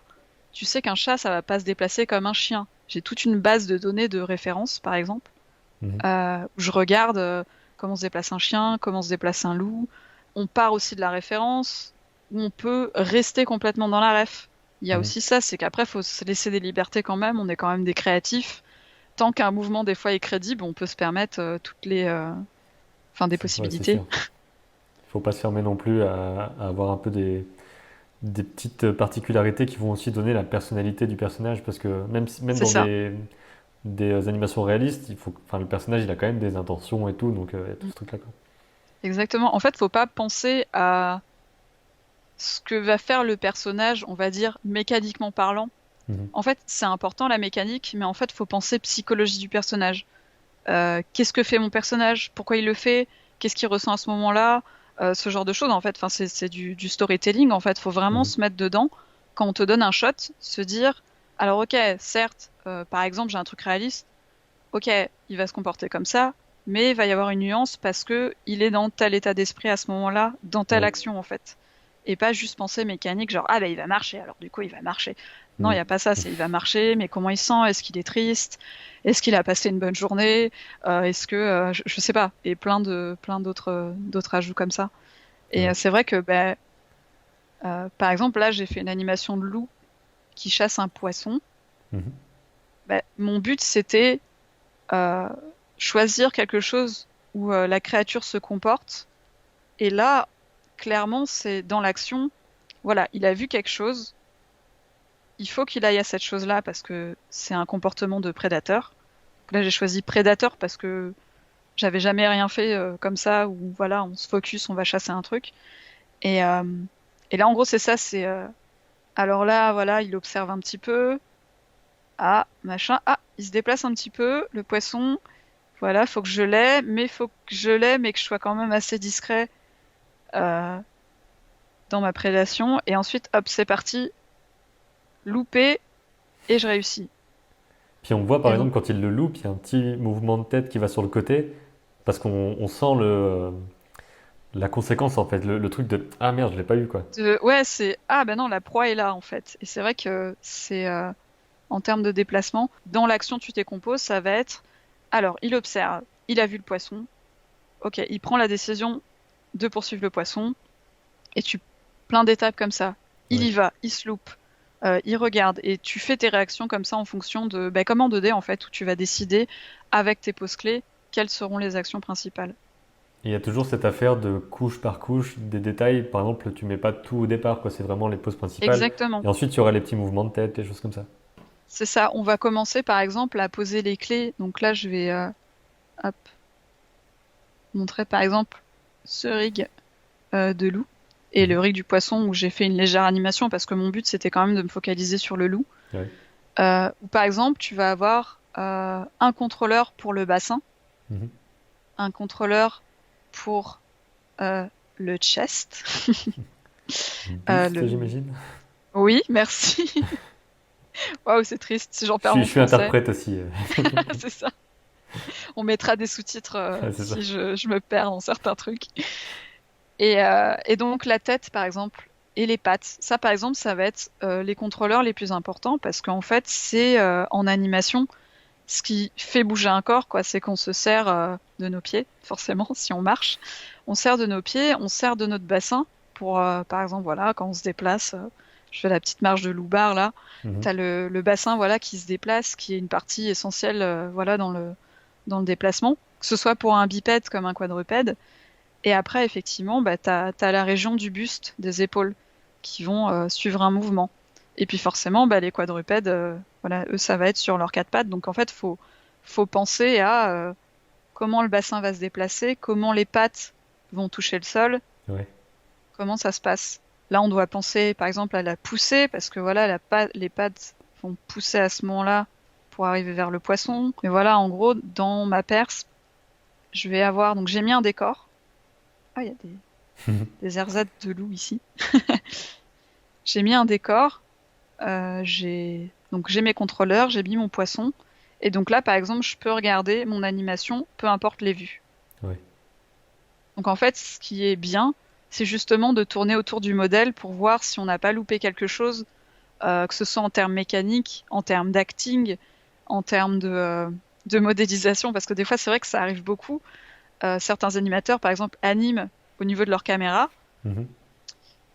B: tu sais qu'un chat, ça va pas se déplacer comme un chien. J'ai toute une base de données de référence, par exemple,
A: Mhm.
B: où je regarde comment se déplace un chien, comment se déplace un loup. On part aussi de la référence, où on peut rester complètement dans la ref. Il y a
A: Mhm.
B: aussi ça, c'est qu'après, faut se laisser des libertés quand même. On est quand même des créatifs. Tant qu'un mouvement, des fois, est crédible, on peut se permettre toutes les, enfin, des
A: Ouais, c'est
B: possibilités.
A: sûr. Il faut pas se fermer non plus à avoir un peu des petites particularités qui vont aussi donner la personnalité du personnage parce que même
B: C'est
A: dans
B: ça.
A: des animations réalistes, enfin, le personnage il a quand même des intentions et tout, donc il y a tout
B: Mm.
A: ce truc-là, quoi.
B: Exactement. En fait, faut pas penser à ce que va faire le personnage, on va dire, mécaniquement parlant.
A: Mhm.
B: En fait, c'est important la mécanique, mais en fait, faut penser psychologie du personnage. Qu'est-ce que fait mon personnage? Pourquoi il le fait? Qu'est-ce qu'il ressent à ce moment-là? Ce genre de choses, en fait. Enfin, c'est du storytelling, en fait. Faut vraiment
A: Mhm.
B: se mettre dedans. Quand on te donne un shot, se dire, alors ok, certes, par exemple, j'ai un truc réaliste. Ok, il va se comporter comme ça, mais il va y avoir une nuance parce que il est dans tel état d'esprit à ce moment-là, dans telle
A: Ouais.
B: action, en fait. et pas juste penser mécanique, genre ah ben il va marcher, alors du coup il va marcher. Non, il
A: Mm.
B: n'y a pas ça, c'est il va marcher, mais comment il sent? Est-ce qu'il est triste? Est-ce qu'il a passé une bonne journée? Est-ce que je sais pas, et plein d'autres ajouts comme ça. Et
A: Ouais.
B: c'est vrai que par exemple là j'ai fait une animation de loup qui chasse un poisson.
A: Mhm.
B: Mon but c'était euh, choisir quelque chose où la créature se comporte. Et là, clairement, c'est dans l'action. Voilà, il a vu quelque chose. Il faut qu'il aille à cette chose-là parce que c'est un comportement de prédateur. Là, j'ai choisi prédateur parce que j'avais jamais rien fait comme ça où voilà, on se focus, on va chasser un truc. Et, euh, et là, en gros, c'est ça. Alors là, voilà, il observe un petit peu. Ah, machin. Ah, il se déplace un petit peu. Le poisson. Voilà, faut que je l'aie, mais faut que je l'aie, mais que je sois quand même assez discret euh, dans ma prédation. Et ensuite, hop, c'est parti, loupé, et je réussis.
A: Puis on voit par
B: Et donc,
A: exemple quand il le loupe, il y a un petit mouvement de tête qui va sur le côté parce qu'on sent la conséquence en fait, le truc de ah merde, je l'ai pas eu quoi.
B: ouais, ah ben non, la proie est là en fait. Et c'est vrai que en termes de déplacement, dans l'action tu décomposes, ça va être, alors, il observe, il a vu le poisson, ok, il prend la décision de poursuivre le poisson, et plein d'étapes comme ça. Il
A: Ouais.
B: y va, il se loupe, il regarde, et tu fais tes réactions comme ça en fonction de, comme en 2D en fait, où tu vas décider avec tes poses clés quelles seront les actions principales.
A: Et il y a toujours cette affaire de couche par couche, des détails. Par exemple, tu mets pas tout au départ, quoi. C'est vraiment les poses principales.
B: Exactement.
A: Et ensuite, il y aura les petits mouvements de tête, des choses comme ça.
B: C'est ça. On va commencer par exemple à poser les clés. Donc là, je vais hop, montrer par exemple ce rig de loup et
A: Mhm.
B: le rig du poisson où j'ai fait une légère animation parce que mon but c'était quand même de me focaliser sur le loup.
A: Ouais.
B: Ou par exemple, tu vas avoir un contrôleur pour le bassin,
A: Mhm.
B: un contrôleur pour euh, le chest.
A: Buste,
B: Le...
A: j'imagine.
B: Oui, merci. Waouh, c'est triste si j'en perds
A: Je
B: mon
A: suis
B: français.
A: interprète aussi.
B: C'est ça. On mettra des sous-titres
A: C'est ça.
B: si je me perds dans certains trucs. Et donc la tête, par exemple, et les pattes. Ça, par exemple, ça va être les contrôleurs les plus importants parce qu'en fait, c'est en animation ce qui fait bouger un corps, quoi. C'est qu'on se sert de nos pieds, forcément, si on marche. On sert de nos pieds, on sert de notre bassin pour, par exemple, voilà, quand on se déplace. Je fais la petite marche de loup-bar là.
A: Mhm.
B: T'as le bassin, voilà, qui se déplace, qui est une partie essentielle, voilà, dans le déplacement. Que ce soit pour un bipède comme un quadrupède. Et après, effectivement, t'as la région du buste, des épaules, qui vont suivre un mouvement. Et puis forcément, les quadrupèdes, voilà, eux, ça va être sur leurs quatre pattes. Donc en fait, faut penser à comment le bassin va se déplacer, comment les pattes vont toucher le sol,
A: Ouais.
B: comment ça se passe. Là, on doit penser, par exemple, à la poussée, parce que voilà, les pattes vont pousser à ce moment-là pour arriver vers le poisson. Mais voilà, en gros, dans ma perce, je vais avoir, donc j'ai mis un décor. Ah, il y a des ersatz de loup ici. J'ai mis un décor, donc j'ai mes contrôleurs, j'ai mis mon poisson, et donc là, par exemple, je peux regarder mon animation, peu importe les vues.
A: Ouais.
B: Donc en fait, ce qui est bien, c'est justement de tourner autour du modèle pour voir si on n'a pas loupé quelque chose, que ce soit en termes mécaniques, en termes d'acting, en termes de modélisation, parce que des fois, c'est vrai que ça arrive beaucoup. Certains animateurs, par exemple, animent au niveau de leur caméra,
A: Mhm.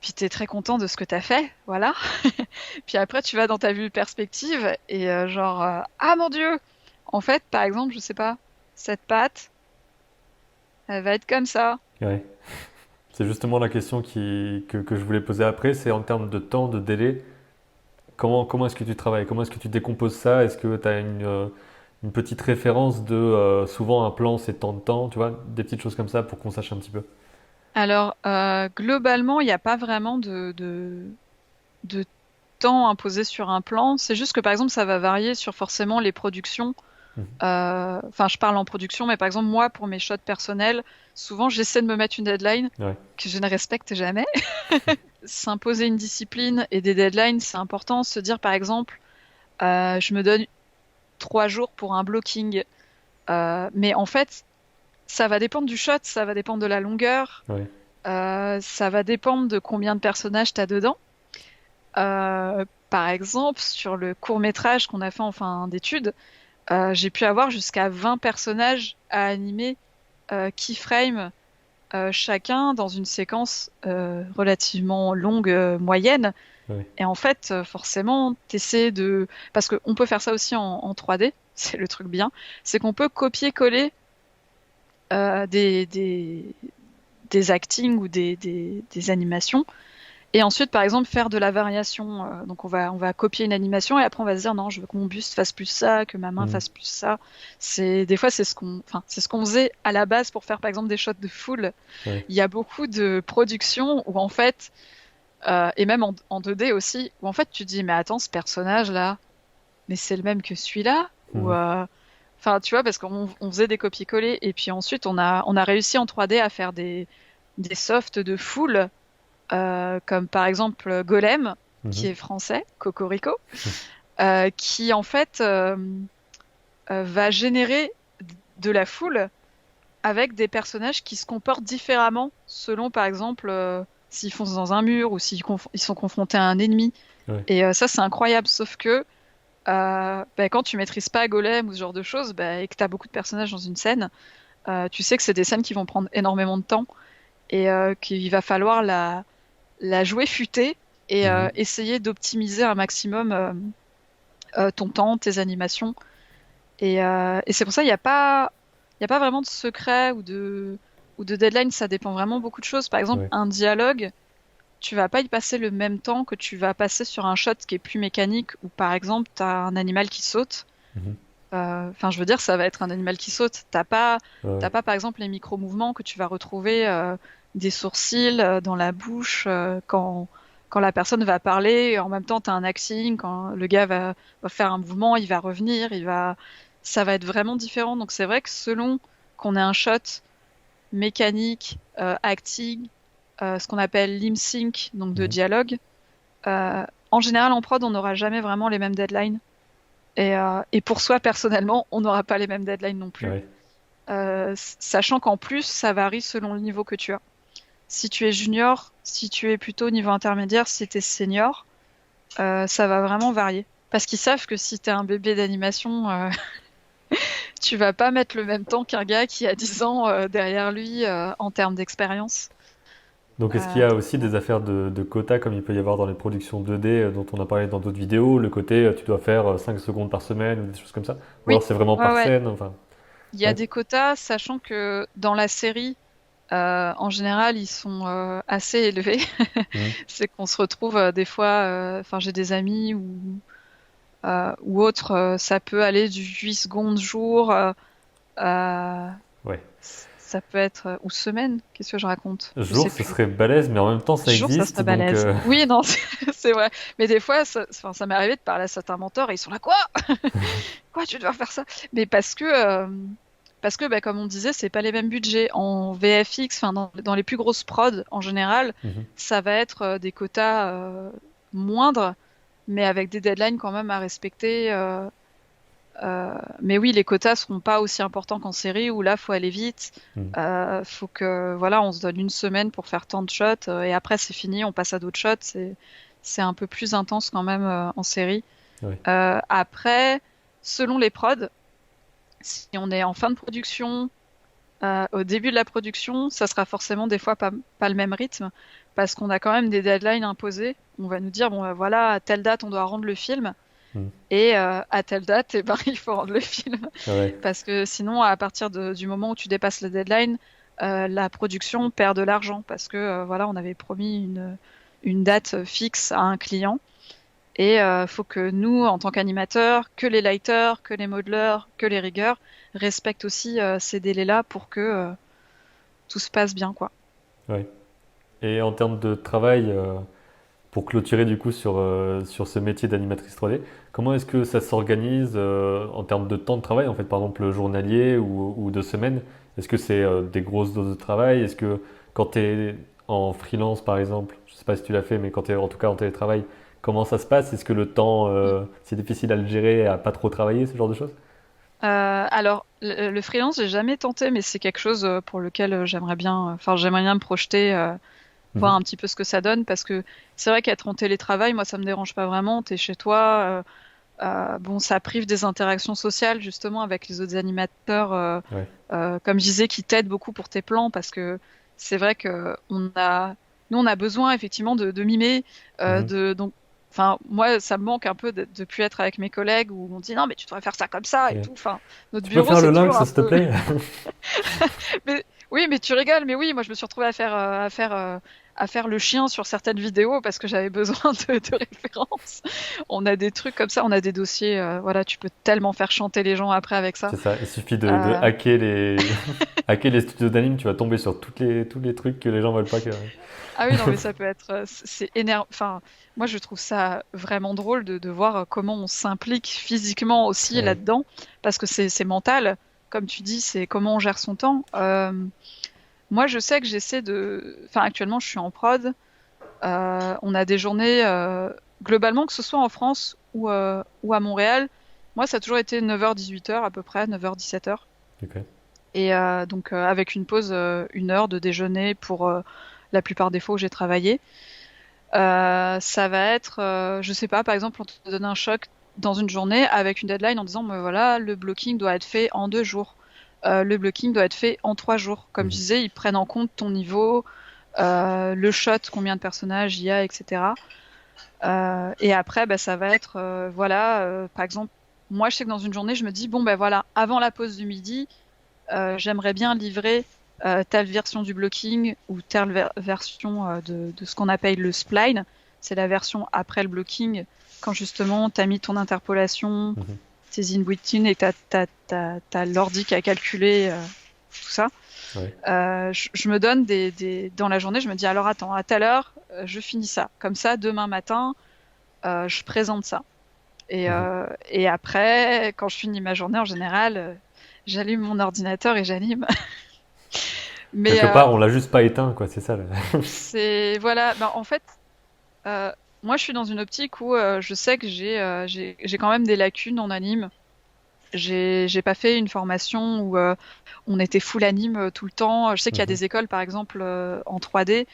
B: puis t'es très content de ce que t'as fait, voilà. Puis après, tu vas dans ta vue perspective et genre, ah mon Dieu! En fait, par exemple, je sais pas, cette patte, elle va être comme ça.
A: Ouais. C'est justement la question que je voulais poser après, c'est en termes de temps, de délai, comment est-ce que tu travailles? Comment est-ce que tu décomposes ça? Est-ce que tu as une petite référence de souvent un plan c'est tant de temps, tu vois, des petites choses comme ça pour qu'on sache un petit peu.
B: Alors, globalement, il n'y a pas vraiment de temps imposé sur un plan. C'est juste que, par exemple, ça va varier sur forcément les productions.
A: Mhm.
B: Enfin, je parle en production, mais par exemple, moi, pour mes shots personnels, souvent, j'essaie de me mettre une deadline
A: Ouais,
B: que je ne respecte jamais. S'imposer une discipline et des deadlines, c'est important. Se dire, par exemple, je me donne 3 jours pour un blocking. Mais en fait, ça va dépendre du shot, ça va dépendre de la longueur.
A: ouais.
B: Ça va dépendre de combien de personnages t'as dedans. Par exemple, sur le court-métrage qu'on a fait en fin d'études, j'ai pu avoir jusqu'à 20 personnages à animer keyframe chacun dans une séquence relativement longue, moyenne.
A: Oui.
B: Et en fait, forcément, t'essaies de... Parce qu'on peut faire ça aussi en 3D, c'est le truc bien, c'est qu'on peut copier-coller euh, des, des, des actings ou des animations. Et ensuite, par exemple, faire de la variation. Donc, on va copier une animation et après, on va se dire, non, je veux que mon buste fasse plus ça, que ma main
A: Mhm.
B: fasse plus ça. Des fois, enfin, c'est ce qu'on faisait à la base pour faire, par exemple, des shots de foule.
A: Oui.
B: Il y a beaucoup de productions où, en fait, et même en 2D aussi, où en fait, tu dis, mais attends, ce personnage-là, mais c'est le même que celui-là? Ou,
A: Mhm.
B: enfin, tu vois, parce qu'on faisait des copier-coller et puis ensuite, on a réussi en 3D à faire des softs de foule comme par exemple Golem, qui
A: Mhm.
B: est français, Cocorico, qui en fait va générer de la foule avec des personnages qui se comportent différemment selon par exemple s'ils foncent dans un mur ou ils sont confrontés à un ennemi.
A: Oui.
B: Et ça c'est incroyable, sauf que quand tu maîtrises pas Golem ou ce genre de choses et que tu as beaucoup de personnages dans une scène, tu sais que c'est des scènes qui vont prendre énormément de temps et qu'il va falloir la jouer futée et
A: Mhm.
B: essayer d'optimiser un maximum ton temps, tes animations. Et c'est pour ça il y a pas vraiment de secret ou de deadline, ça dépend vraiment beaucoup de choses. Par exemple,
A: Oui.
B: un dialogue, tu vas pas y passer le même temps que tu vas passer sur un shot qui est plus mécanique, ou par exemple, tu as un animal qui saute.
A: Mhm.
B: Enfin, je veux dire, ça va être un animal qui saute. T'as
A: Ouais.
B: pas, par exemple, les micro-mouvements que tu vas retrouver des sourcils dans la bouche quand la personne va parler. En même temps, t'as un acting. Quand le gars va faire un mouvement, il va revenir. Ça va être vraiment différent. Donc, c'est vrai que selon qu'on ait un shot mécanique, acting, ce qu'on appelle lip sync, donc de
A: Mhm.
B: dialogue, en général, en prod, on n'aura jamais vraiment les mêmes deadlines. Et pour soi, personnellement, on n'aura pas les mêmes deadlines non plus.
A: Ouais.
B: Sachant qu'en plus, ça varie selon le niveau que tu as. Si tu es junior, si tu es plutôt au niveau intermédiaire, si tu es senior, ça va vraiment varier. Parce qu'ils savent que si tu es un bébé d'animation, tu vas pas mettre le même temps qu'un gars qui a 10 ans derrière lui en termes d'expérience.
A: Donc, est-ce qu'il y
B: Euh,
A: a aussi des affaires de quotas comme il peut y avoir dans les productions 2D dont on a parlé dans d'autres vidéos, le côté tu dois faire 5 secondes par semaine ou des choses comme ça? Ou
B: oui,
A: alors c'est vraiment
B: ouais,
A: par
B: ouais.
A: scène, enfin.
B: Il y a
A: Ouais.
B: des quotas, sachant que dans la série, en général, ils sont assez élevés.
A: Mhm.
B: C'est qu'on se retrouve des fois, enfin j'ai des amis ou autres, ça peut aller du 8 secondes jour, à-
A: Ouais.
B: ça peut être, ou semaine, qu'est-ce que je raconte? Je
A: Jour,
B: sais
A: ce
B: plus.
A: serait balèze, mais en même temps ça
B: Jour, ça
A: existe,
B: serait
A: donc
B: balèze. Oui, non, c'est vrai. Mais des fois, enfin, ça m'est arrivé de parler à certains mentors et ils sont là, quoi? Quoi, tu dois faire ça? Mais parce que comme on disait, c'est pas les mêmes budgets. En VFX, enfin, dans les plus grosses prods, en général,
A: Mhm.
B: ça va être des quotas moindres, mais avec des deadlines quand même à respecter. Mais oui, les quotas seront pas aussi importants qu'en série où là, faut aller vite.
A: Mhm.
B: Faut que, voilà, on se donne une semaine pour faire tant de shots et après c'est fini, on passe à d'autres shots. C'est un peu plus intense quand même en série.
A: Ouais.
B: Après, selon les prods, si on est en fin de production, au début de la production, ça sera forcément des fois pas le même rythme parce qu'on a quand même des deadlines imposées. On va nous dire, bon, voilà, à telle date, on doit rendre le film.
A: Mhm.
B: Et à telle date, eh ben, il faut rendre le film.
A: Ouais.
B: Parce que sinon, à partir du moment où tu dépasses le deadline, la production perd de l'argent. Parce que voilà, on avait promis une date fixe à un client. Et faut que nous, en tant qu'animateurs, que les lighters, que les modelers, que les riggers, respectent aussi ces délais-là pour que tout se passe bien, quoi.
A: Ouais. Et en termes de travail, pour clôturer du coup sur ce métier d'animatrice 3D, comment est-ce que ça s'organise en termes de temps de travail, en fait, par exemple journalier ou de semaine? Est-ce que c'est des grosses doses de travail? Est-ce que quand tu es en freelance, par exemple, je sais pas si tu l'as fait, mais quand tu es en tout cas en télétravail, comment ça se passe? Est-ce que le temps, c'est difficile à le gérer, à pas trop travailler, ce genre de choses?
B: Alors, le freelance, j'ai jamais tenté, mais c'est quelque chose pour lequel j'aimerais bien me projeter, voir
A: Mhm.
B: un petit peu ce que ça donne, parce que c'est vrai qu'être en télétravail, moi, ça me dérange pas vraiment. T'es chez toi, bon, ça prive des interactions sociales justement avec les autres animateurs,
A: Ouais.
B: comme je disais, qui t'aident beaucoup pour tes plans, parce que c'est vrai que nous, on a besoin effectivement de mimer,
A: Mhm.
B: donc, enfin, moi, ça me manque un peu de plus être avec mes collègues où on dit non, mais tu devrais faire ça comme ça et
A: Ouais.
B: tout. Enfin, notre
A: Tu peux
B: bureau,
A: faire le
B: c'est toujours
A: lynx,
B: un
A: s'il te
B: peu.
A: plaît?
B: Mais, oui, mais tu rigoles, mais oui, moi je me suis retrouvée à faire le chien sur certaines vidéos parce que j'avais besoin de références. On a des trucs comme ça, on a des dossiers, voilà, tu peux tellement faire chanter les gens après avec ça.
A: C'est ça, il suffit de
B: Euh,
A: hacker hacker les studios d'anime, tu vas tomber sur tous les trucs que les gens veulent pas que.
B: Ah oui, non, mais ça peut être, c'est énervant. Enfin, moi je trouve ça vraiment drôle de voir comment on s'implique physiquement aussi
A: Ouais.
B: là-dedans, parce que c'est mental. Comme tu dis, c'est comment on gère son temps. Moi, je sais que enfin, actuellement, je suis en prod. On a des journées, globalement, que ce soit en France ou à Montréal. Moi, ça a toujours été 9h-18h à peu près, 9h-17h.
A: Ok.
B: Et donc, avec une pause, 1 heure de déjeuner pour la plupart des fois où j'ai travaillé. Ça va être, je sais pas, par exemple, on te donne un choc dans une journée avec une deadline en disant, ben voilà, le blocking doit être fait en 2 jours. Le blocking doit être fait en 3 jours. Comme je
A: Mhm.
B: disais, ils prennent en compte ton niveau, le shot, combien de personnages il y a, etc. Et après, bah, ça va être, voilà, par exemple, moi, je sais que dans une journée, je me dis, bon, ben voilà, avant la pause du midi, j'aimerais bien livrer telle version du blocking ou telle version de ce qu'on appelle le spline. C'est la version après le blocking, quand justement, tu as mis ton interpolation,
A: Mhm.
B: tes in-between et t'as l'ordi qui a calculé tout ça.
A: Ouais.
B: Je me donne dans la journée, je me dis alors attends, à telle heure, je finis ça. Comme ça, demain matin, je présente ça.
A: Mhm.
B: Et après, quand je finis ma journée, en général, j'allume mon ordinateur et j'anime. Mais
A: Quelque part, on l'a juste pas éteint, quoi, c'est ça. Là.
B: c'est voilà, ben, en fait, euh, moi je suis dans une optique où je sais que j'ai quand même des lacunes en anime. J'ai pas fait une formation où on était full anime tout le temps. Je sais qu'il y a
A: Mhm.
B: des écoles, par exemple, en 3D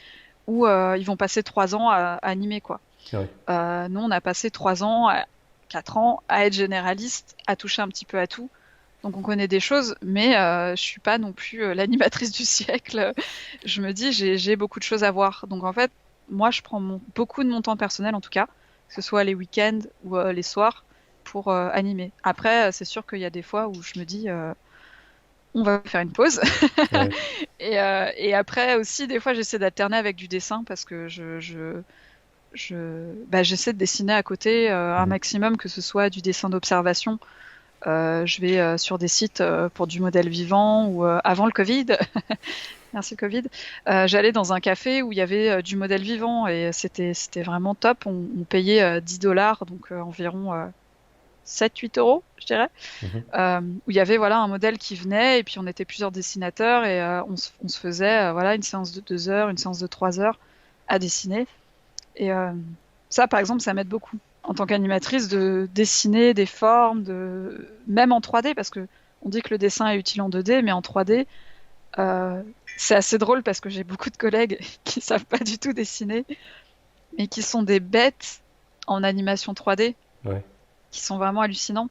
B: où ils vont passer 3 ans à animer, quoi.
A: Ouais.
B: Nous, on a passé 3 ans, 4 ans à être généraliste, à toucher un petit peu à tout. Donc on connaît des choses, mais je suis pas non plus l'animatrice du siècle. Je me dis, j'ai beaucoup de choses à voir. Donc en fait, moi, je prends beaucoup de mon temps personnel, en tout cas, que ce soit les week-ends ou les soirs, pour animer. Après, c'est sûr qu'il y a des fois où je me dis, on va faire une pause.
A: Ouais.
B: Et après aussi, des fois, j'essaie d'alterner avec du dessin parce que bah, j'essaie de dessiner à côté un
A: Mhm.
B: maximum, que ce soit du dessin d'observation. Je vais sur des sites pour du modèle vivant ou avant le Covid, merci Covid, j'allais dans un café où il y avait du modèle vivant et c'était vraiment top. On payait 10 $, donc environ 7-8 euros, je dirais,
A: Mhm.
B: où il y avait voilà un modèle qui venait et puis on était plusieurs dessinateurs et on se faisait voilà une séance de 2 heures, une séance de 3 heures à dessiner. Et ça, par exemple, ça m'aide beaucoup en tant qu'animatrice de dessiner des formes, même en 3D, parce que on dit que le dessin est utile en 2D, mais en 3D, euh, c'est assez drôle parce que j'ai beaucoup de collègues qui savent pas du tout dessiner, mais qui sont des bêtes en animation 3D,
A: Ouais.
B: qui sont vraiment hallucinants.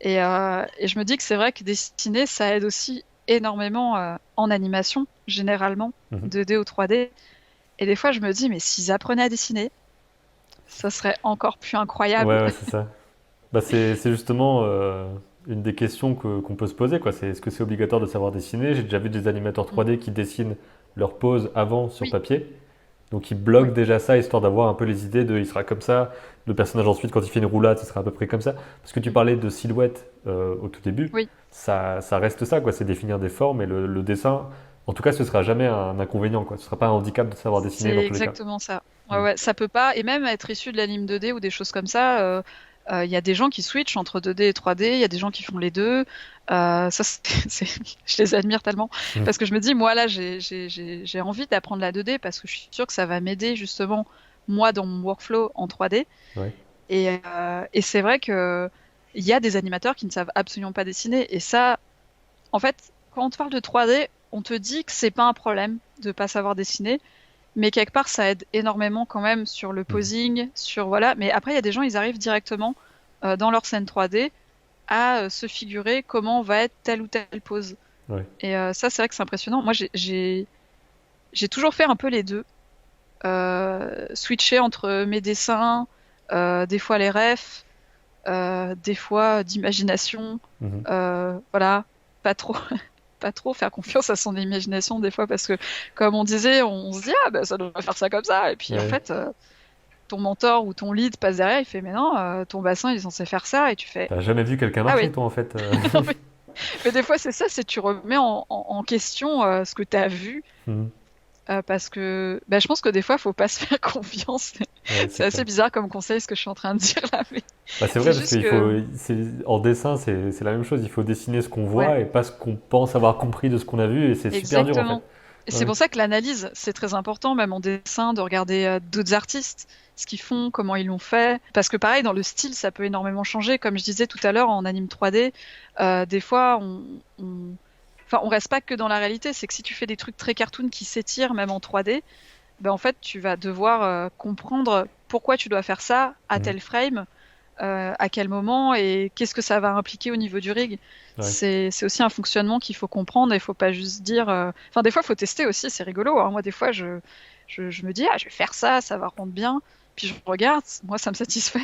B: Et je me dis que c'est vrai que dessiner, ça aide aussi énormément en animation, généralement,
A: Mhm.
B: 2D ou 3D. Et des fois, je me dis, mais s'ils apprenaient à dessiner, ça serait encore plus incroyable.
A: Ouais, ouais, c'est ça. Bah, c'est justement une des questions qu'on peut se poser, quoi. C'est est-ce que c'est obligatoire de savoir dessiner? J'ai déjà vu des animateurs
B: Mm.
A: 3D qui dessinent leur pose avant sur
B: Oui,
A: papier. Donc ils
B: oui,
A: bloquent déjà ça, histoire d'avoir un peu les idées de il sera comme ça, le personnage ensuite quand il fait une roulade, ce sera à peu près comme ça. Parce que tu
B: mm,
A: parlais de silhouette au tout début,
B: oui,
A: ça reste ça, quoi. C'est définir des formes et le dessin, en tout cas, ce sera jamais un inconvénient, quoi. Ce sera pas un handicap de savoir dessiner dans
B: c'est
A: tous les cas.
B: exactement ça.
A: Mm.
B: Ouais, ouais, ça peut pas, et même être issu de l'anime 2D ou des choses comme ça, il y a des gens qui switchent entre 2D et 3D, il y a des gens qui font les deux. Ça, je les admire tellement.
A: Mm.
B: Parce que je me dis, moi là, j'ai envie d'apprendre la 2D parce que je suis sûre que ça va m'aider justement, moi, dans mon workflow en 3D.
A: Ouais.
B: Et c'est vrai que il y a des animateurs qui ne savent absolument pas dessiner. Et ça, en fait, quand on te parle de 3D, on te dit que c'est pas un problème de pas savoir dessiner, mais quelque part, ça aide énormément quand même sur le
A: Mhm.
B: posing, sur voilà. Mais après, il y a des gens, ils arrivent directement dans leur scène 3D à se figurer comment va être telle ou telle pose.
A: Ouais.
B: Et ça, c'est vrai que c'est impressionnant. Moi, j'ai toujours fait un peu les deux. Switcher entre mes dessins, des fois les refs, des fois d'imagination.
A: Mhm.
B: Voilà, pas trop, pas trop faire confiance à son imagination des fois parce que, comme on disait, on se dit ah ben ça doit faire ça comme ça. Et puis en
A: Ouais.
B: fait, ton mentor ou ton lead passe derrière, il fait mais non, ton bassin il est censé faire ça et tu fais
A: T'as jamais vu quelqu'un
B: ah
A: marcher,
B: oui.
A: toi, en fait.
B: Mais des fois c'est ça, c'est tu remets en question ce que tu as vu.
A: Mhm.
B: Parce que bah, je pense que des fois, faut pas se faire confiance.
A: Ouais, c'est
B: C'est
A: clair.
B: assez bizarre comme conseil ce que je suis en train de dire là, mais
A: Bah, c'est
B: c'est
A: vrai, parce
B: juste
A: qu'il
B: que
A: faut, en dessin, c'est la même chose. Il faut dessiner ce qu'on
B: ouais,
A: voit et pas ce qu'on pense avoir compris de ce qu'on a vu, et c'est super dur, en fait.
B: exactement. Et c'est
A: Ouais.
B: pour ça que l'analyse, c'est très important, même en dessin, de regarder d'autres artistes, ce qu'ils font, comment ils l'ont fait. Parce que pareil, dans le style, ça peut énormément changer. Comme je disais tout à l'heure, en anime 3D, des fois, enfin, on reste pas que dans la réalité. C'est que si tu fais des trucs très cartoon qui s'étirent, même en 3D, ben en fait, tu vas devoir comprendre pourquoi tu dois faire ça à
A: Mhm.
B: tel frame, à quel moment et qu'est-ce que ça va impliquer au niveau du rig.
A: Ouais.
B: C'est aussi un fonctionnement qu'il faut comprendre et il faut pas juste dire. Enfin, des fois, il faut tester aussi, c'est rigolo, hein. Moi, des fois, je me dis, ah, je vais faire ça, ça va rendre bien. Puis je regarde, moi, ça me satisfait.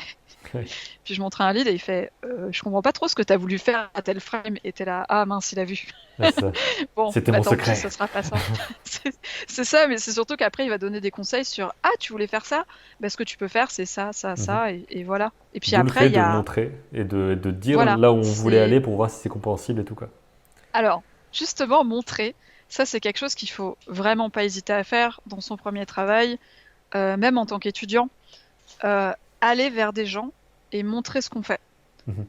A: Ouais.
B: Puis je montre à un lead et il fait, je comprends pas trop ce que tu as voulu faire à tel frame. Et t'es là, ah mince, il a vu.
A: Ouais, c'est ça.
B: Bon,
A: C'était
B: bah
A: mon
B: tant pis,
A: secret.
B: ça sera pas ça. C'est c'est ça, mais c'est surtout qu'après, il va donner des conseils sur, ah, tu voulais faire ça? Bah, ce que tu peux faire, c'est ça, ça,
A: Mhm.
B: ça, et voilà. Et puis
A: D'où le
B: après,
A: fait
B: il y
A: de
B: a,
A: montrer et de dire
B: voilà,
A: là où on voulait
B: c'est,
A: aller pour voir si c'est compréhensible et tout, quoi.
B: alors, justement, montrer, ça, c'est quelque chose qu'il faut vraiment pas hésiter à faire dans son premier travail, même en tant qu'étudiant, aller vers des gens et montrer ce qu'on fait.
A: Mhm.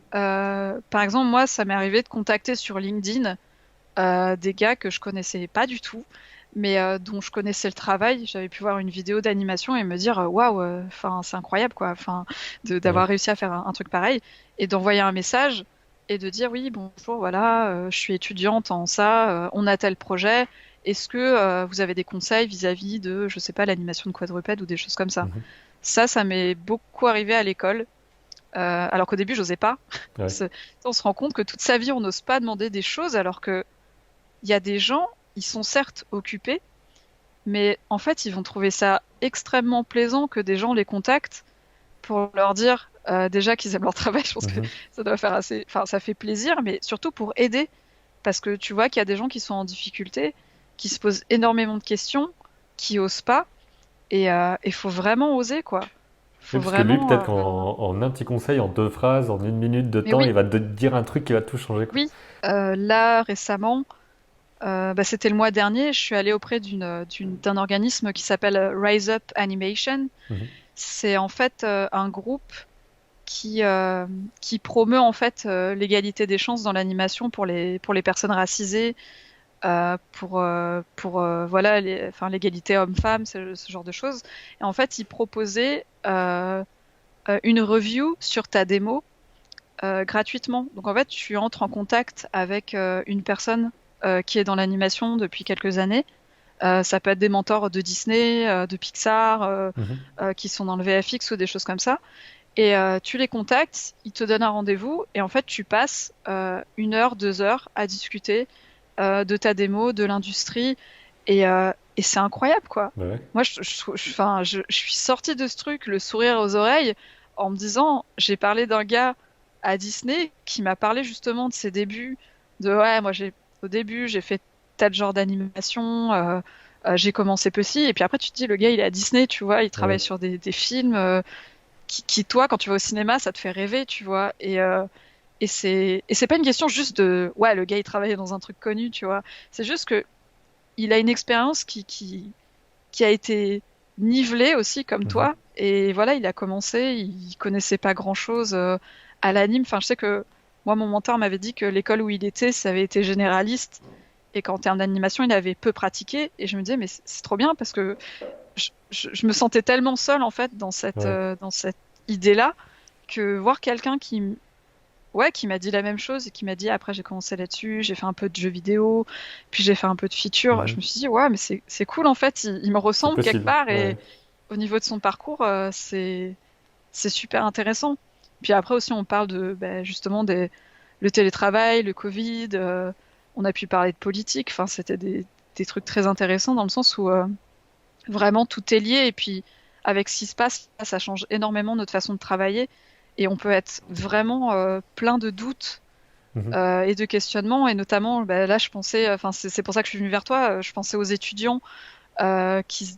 B: Par exemple, moi, ça m'est arrivé de contacter sur LinkedIn des gars que je connaissais pas du tout, mais dont je connaissais le travail. J'avais pu voir une vidéo d'animation et me dire waouh, enfin c'est incroyable quoi, enfin
A: Ouais.
B: d'avoir réussi à faire un truc pareil et d'envoyer un message et de dire oui bonjour voilà, je suis étudiante en ça, on a tel projet. Est-ce que vous avez des conseils vis-à-vis de, je sais pas, l'animation de quadrupède ou des choses comme ça?
A: Mhm.
B: Ça m'est beaucoup arrivé à l'école, alors qu'au début, j'osais pas.
A: Ouais.
B: C'est- On se rend compte que toute sa vie, on n'ose pas demander des choses, alors que il y a des gens, ils sont certes occupés, mais en fait, ils vont trouver ça extrêmement plaisant que des gens les contactent pour leur dire déjà qu'ils aiment leur travail. Je pense que
A: Mhm.
B: ça doit faire assez, enfin, ça fait plaisir, mais surtout pour aider, parce que tu vois qu'il y a des gens qui sont en difficulté, qui se posent énormément de questions, qui osent pas, et il faut vraiment oser, quoi.
A: Oui,
B: Faut
A: parce que lui,
B: vraiment,
A: peut-être qu'en un petit conseil, en deux phrases, en une minute de
B: mais
A: temps,
B: oui,
A: il va te dire un truc qui va tout changer, quoi.
B: oui. Là récemment. Bah, c'était le mois dernier, je suis allée auprès d'un organisme qui s'appelle Rise Up Animation.
A: Mhm.
B: C'est en fait un groupe qui promeut en fait l'égalité des chances dans l'animation pour les personnes racisées, pour voilà, enfin, l'égalité homme-femme, ce genre de choses. Et en fait, ils proposaient une review sur ta démo gratuitement. Donc en fait, tu entres en contact avec une personne qui est dans l'animation depuis quelques années. Ça peut être des mentors de Disney, de Pixar,
A: Mhm.
B: qui sont dans le VFX ou des choses comme ça. Et tu les contactes, ils te donnent un rendez-vous et en fait tu passes 1 heure, 2 heures à discuter de ta démo, de l'industrie et c'est incroyable quoi.
A: Bah ouais.
B: Moi, enfin, je suis sortie de ce truc, le sourire aux oreilles, en me disant, j'ai parlé d'un gars à Disney qui m'a parlé justement de ses débuts, de ouais, moi au début j'ai fait tel genre d'animation, j'ai commencé petit, et puis après tu te dis le gars il est à Disney, tu vois, il travaille
A: Ouais.
B: sur des films toi quand tu vas au cinéma ça te fait rêver, tu vois, et c'est pas une question juste de ouais le gars il travaillait dans un truc connu, tu vois, c'est juste que il a une expérience qui a été nivelée aussi comme
A: Mhm.
B: toi. Et voilà, il a commencé, il connaissait pas grand-chose à l'anime. Enfin, je sais que moi, mon mentor m'avait dit que l'école où il était, ça avait été généraliste et qu'en termes d'animation, il avait peu pratiqué. Et je me disais, mais c'est trop bien parce que je me sentais tellement seule en fait dans cette,
A: Ouais.
B: dans cette idée-là que voir quelqu'un ouais, qui m'a dit la même chose et qui m'a dit après j'ai commencé là-dessus, j'ai fait un peu de jeux vidéo, puis j'ai fait un peu de feature. Je
A: Mhm.
B: me suis dit ouais, mais c'est cool en fait, il me
A: C'est
B: ressemble quelque
A: possible.
B: part
A: Ouais.
B: et au niveau de son parcours, c'est super intéressant. Puis après aussi on parle de justement le télétravail, le Covid, on a pu parler de politique. Enfin c'était des trucs très intéressants dans le sens où vraiment tout est lié et puis avec ce qui se passe, ça change énormément notre façon de travailler et on peut être vraiment plein de doutes
A: Mhm.
B: et de questionnements et notamment là je pensais, enfin c'est pour ça que je suis venue vers toi, je pensais aux étudiants qui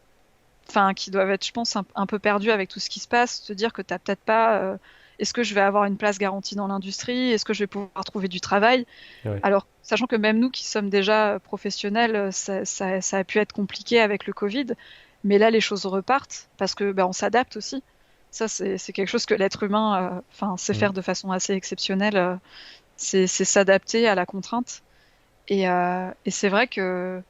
B: enfin qui doivent être je pense un peu perdus avec tout ce qui se passe, se dire que t'as peut-être pas est-ce que je vais avoir une place garantie dans l'industrie? Est-ce que je vais pouvoir trouver du travail?
A: Ouais.
B: Alors, sachant que même nous qui sommes déjà professionnels, ça a pu être compliqué avec le Covid, mais là les choses repartent parce que on s'adapte aussi. Ça, c'est quelque chose que l'être humain, enfin, sait
A: Mhm.
B: faire de façon assez exceptionnelle. C'est s'adapter à la contrainte. Et c'est vrai que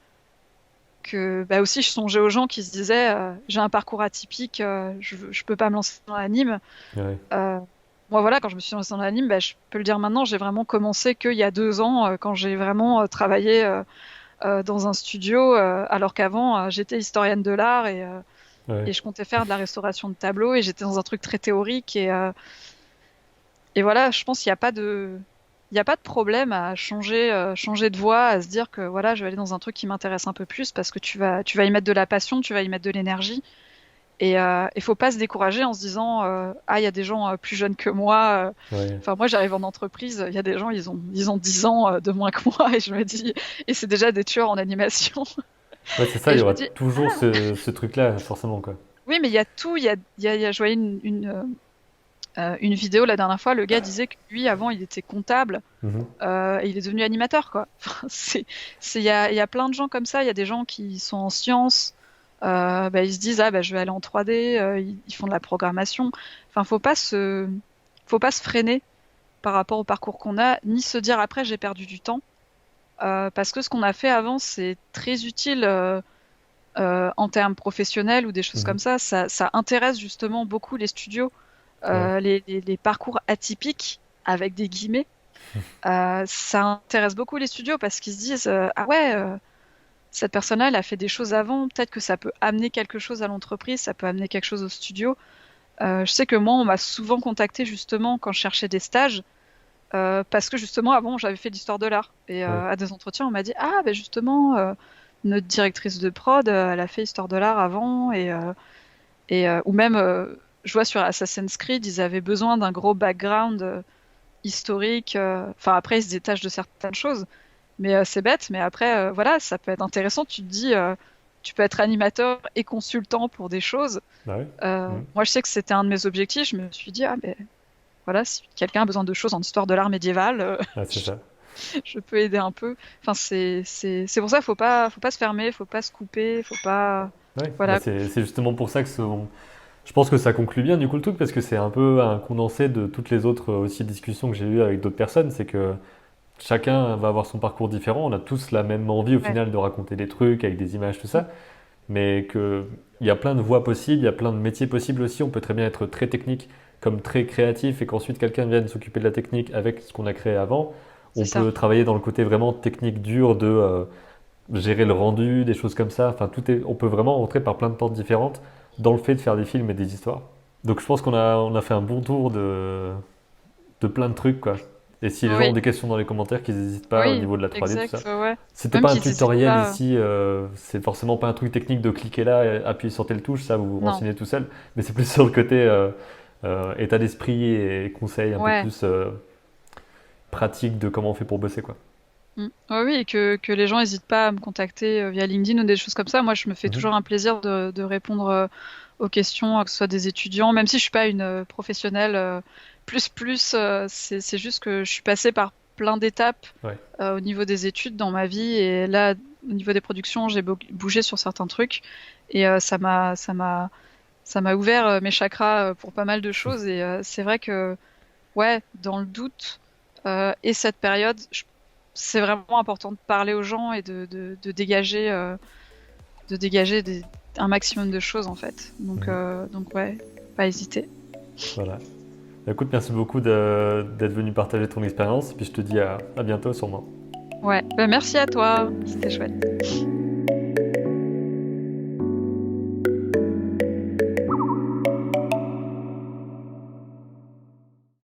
B: aussi je songeais aux gens qui se disaient j'ai un parcours atypique, je peux pas me lancer dans l'anime.
A: Ouais.
B: Euh, Moi, voilà, quand je me suis lancée dans l'anime, je peux le dire maintenant, j'ai vraiment commencé qu'il y a 2 ans, quand j'ai vraiment travaillé dans un studio, alors qu'avant, j'étais historienne de l'art
A: Ouais.
B: et je comptais faire de la restauration de tableaux et j'étais dans un truc très théorique et voilà, je pense qu'il n'y a pas il y a pas de problème à changer de voie, à se dire que voilà, je vais aller dans un truc qui m'intéresse un peu plus parce que tu vas y mettre de la passion, tu vas y mettre de l'énergie. Et il faut pas se décourager en se disant ah il y a des gens plus jeunes que moi.
A: Ouais.
B: Enfin moi j'arrive en entreprise, il y a des gens ils ont 10 ans de moins que moi et je me dis et c'est déjà des tueurs en animation
A: Ouais, c'est ça, il
B: et
A: y
B: je me
A: aura
B: dis
A: toujours ce truc-là, forcément, quoi.
B: oui mais il y a tout, je voyais une vidéo la dernière fois, le gars disait que lui avant il était comptable
A: Mhm.
B: et il est devenu animateur quoi. Enfin, il y a plein de gens comme ça, il y a des gens qui sont en sciences. Ils se disent ah je vais aller en 3D, ils font de la programmation. Enfin faut pas se freiner par rapport au parcours qu'on a, ni se dire après j'ai perdu du temps, parce que ce qu'on a fait avant c'est très utile en termes professionnels ou des choses
A: Mhm.
B: comme ça. Ça intéresse justement beaucoup les studios,
A: Ouais.
B: les parcours atypiques avec des guillemets. Ça intéresse beaucoup les studios parce qu'ils se disent ah ouais cette personne-là, elle a fait des choses avant, peut-être que ça peut amener quelque chose à l'entreprise, ça peut amener quelque chose au studio. Je sais que moi, on m'a souvent contacté justement quand je cherchais des stages, parce que justement avant, j'avais fait l'histoire de l'art. Et
A: Ouais.
B: à des entretiens, on m'a dit, ah, justement, notre directrice de prod, elle a fait histoire de l'art avant, ou même, je vois sur Assassin's Creed, ils avaient besoin d'un gros background historique. Enfin, après, ils se détachent de certaines choses. Mais c'est bête, mais après, voilà, ça peut être intéressant. Tu te dis, tu peux être animateur et consultant pour des choses.
A: Bah ouais. Mhm.
B: Moi, je sais que c'était un de mes objectifs. Je me suis dit, ah, mais voilà, si quelqu'un a besoin de choses en histoire de l'art médiéval,
A: Ah, c'est ça.
B: je peux aider un peu. Enfin, c'est pour ça, faut pas se fermer, faut pas se couper, faut pas,
A: Ouais. Bah
B: voilà.
A: c'est justement pour ça que je pense que ça conclut bien du coup le truc parce que c'est un peu un condensé de toutes les autres aussi discussions que j'ai eues avec d'autres personnes. C'est que chacun va avoir son parcours différent. On a tous la même envie au
B: Ouais,
A: final de raconter des trucs avec des images, tout ça. Mais il y a plein de voies possibles, il y a plein de métiers possibles aussi. On peut très bien être très technique comme très créatif et qu'ensuite quelqu'un vienne s'occuper de la technique avec ce qu'on a créé avant.
B: c'est
A: On
B: ça.
A: peut travailler dans le côté vraiment technique dur de gérer le rendu, des choses comme ça. Enfin, on peut vraiment rentrer par plein de portes différentes dans le fait de faire des films et des histoires. Donc je pense on a fait un bon tour de plein de trucs, quoi. Et si les gens ont
B: Oui,
A: des questions dans les commentaires, qu'ils n'hésitent pas au
B: oui,
A: niveau de la 3D, tout ça.
B: exact, ouais.
A: C'était
B: Même
A: pas un
B: qu'ils n'hésitent
A: tutoriel
B: pas.
A: ici, c'est forcément pas un truc technique de cliquer là, et appuyer sur telle touche, ça vous vous
B: Non,
A: renseignez tout seul, mais c'est plus sur le côté état d'esprit et conseils un peu
B: ouais.
A: plus pratique de comment on fait pour bosser, quoi.
B: Ouais, oui, et que les gens n'hésitent pas à me contacter via LinkedIn ou des choses comme ça. Moi, je me fais
A: Mhm.
B: toujours un plaisir de répondre aux questions, que ce soit des étudiants, même si je suis pas une professionnelle c'est juste que je suis passée par plein d'étapes
A: Ouais.
B: au niveau des études dans ma vie et là, au niveau des productions, j'ai bougé sur certains trucs et ça m'a ouvert mes chakras pour pas mal de choses et c'est vrai que ouais, dans le doute et cette période, c'est vraiment important de parler aux gens et de dégager un maximum de choses en fait. Donc ouais, pas hésiter.
A: Voilà. Écoute, merci beaucoup d'être venu partager ton expérience, puis je te dis à bientôt sûrement.
B: Ouais, bah, merci à toi, c'était chouette.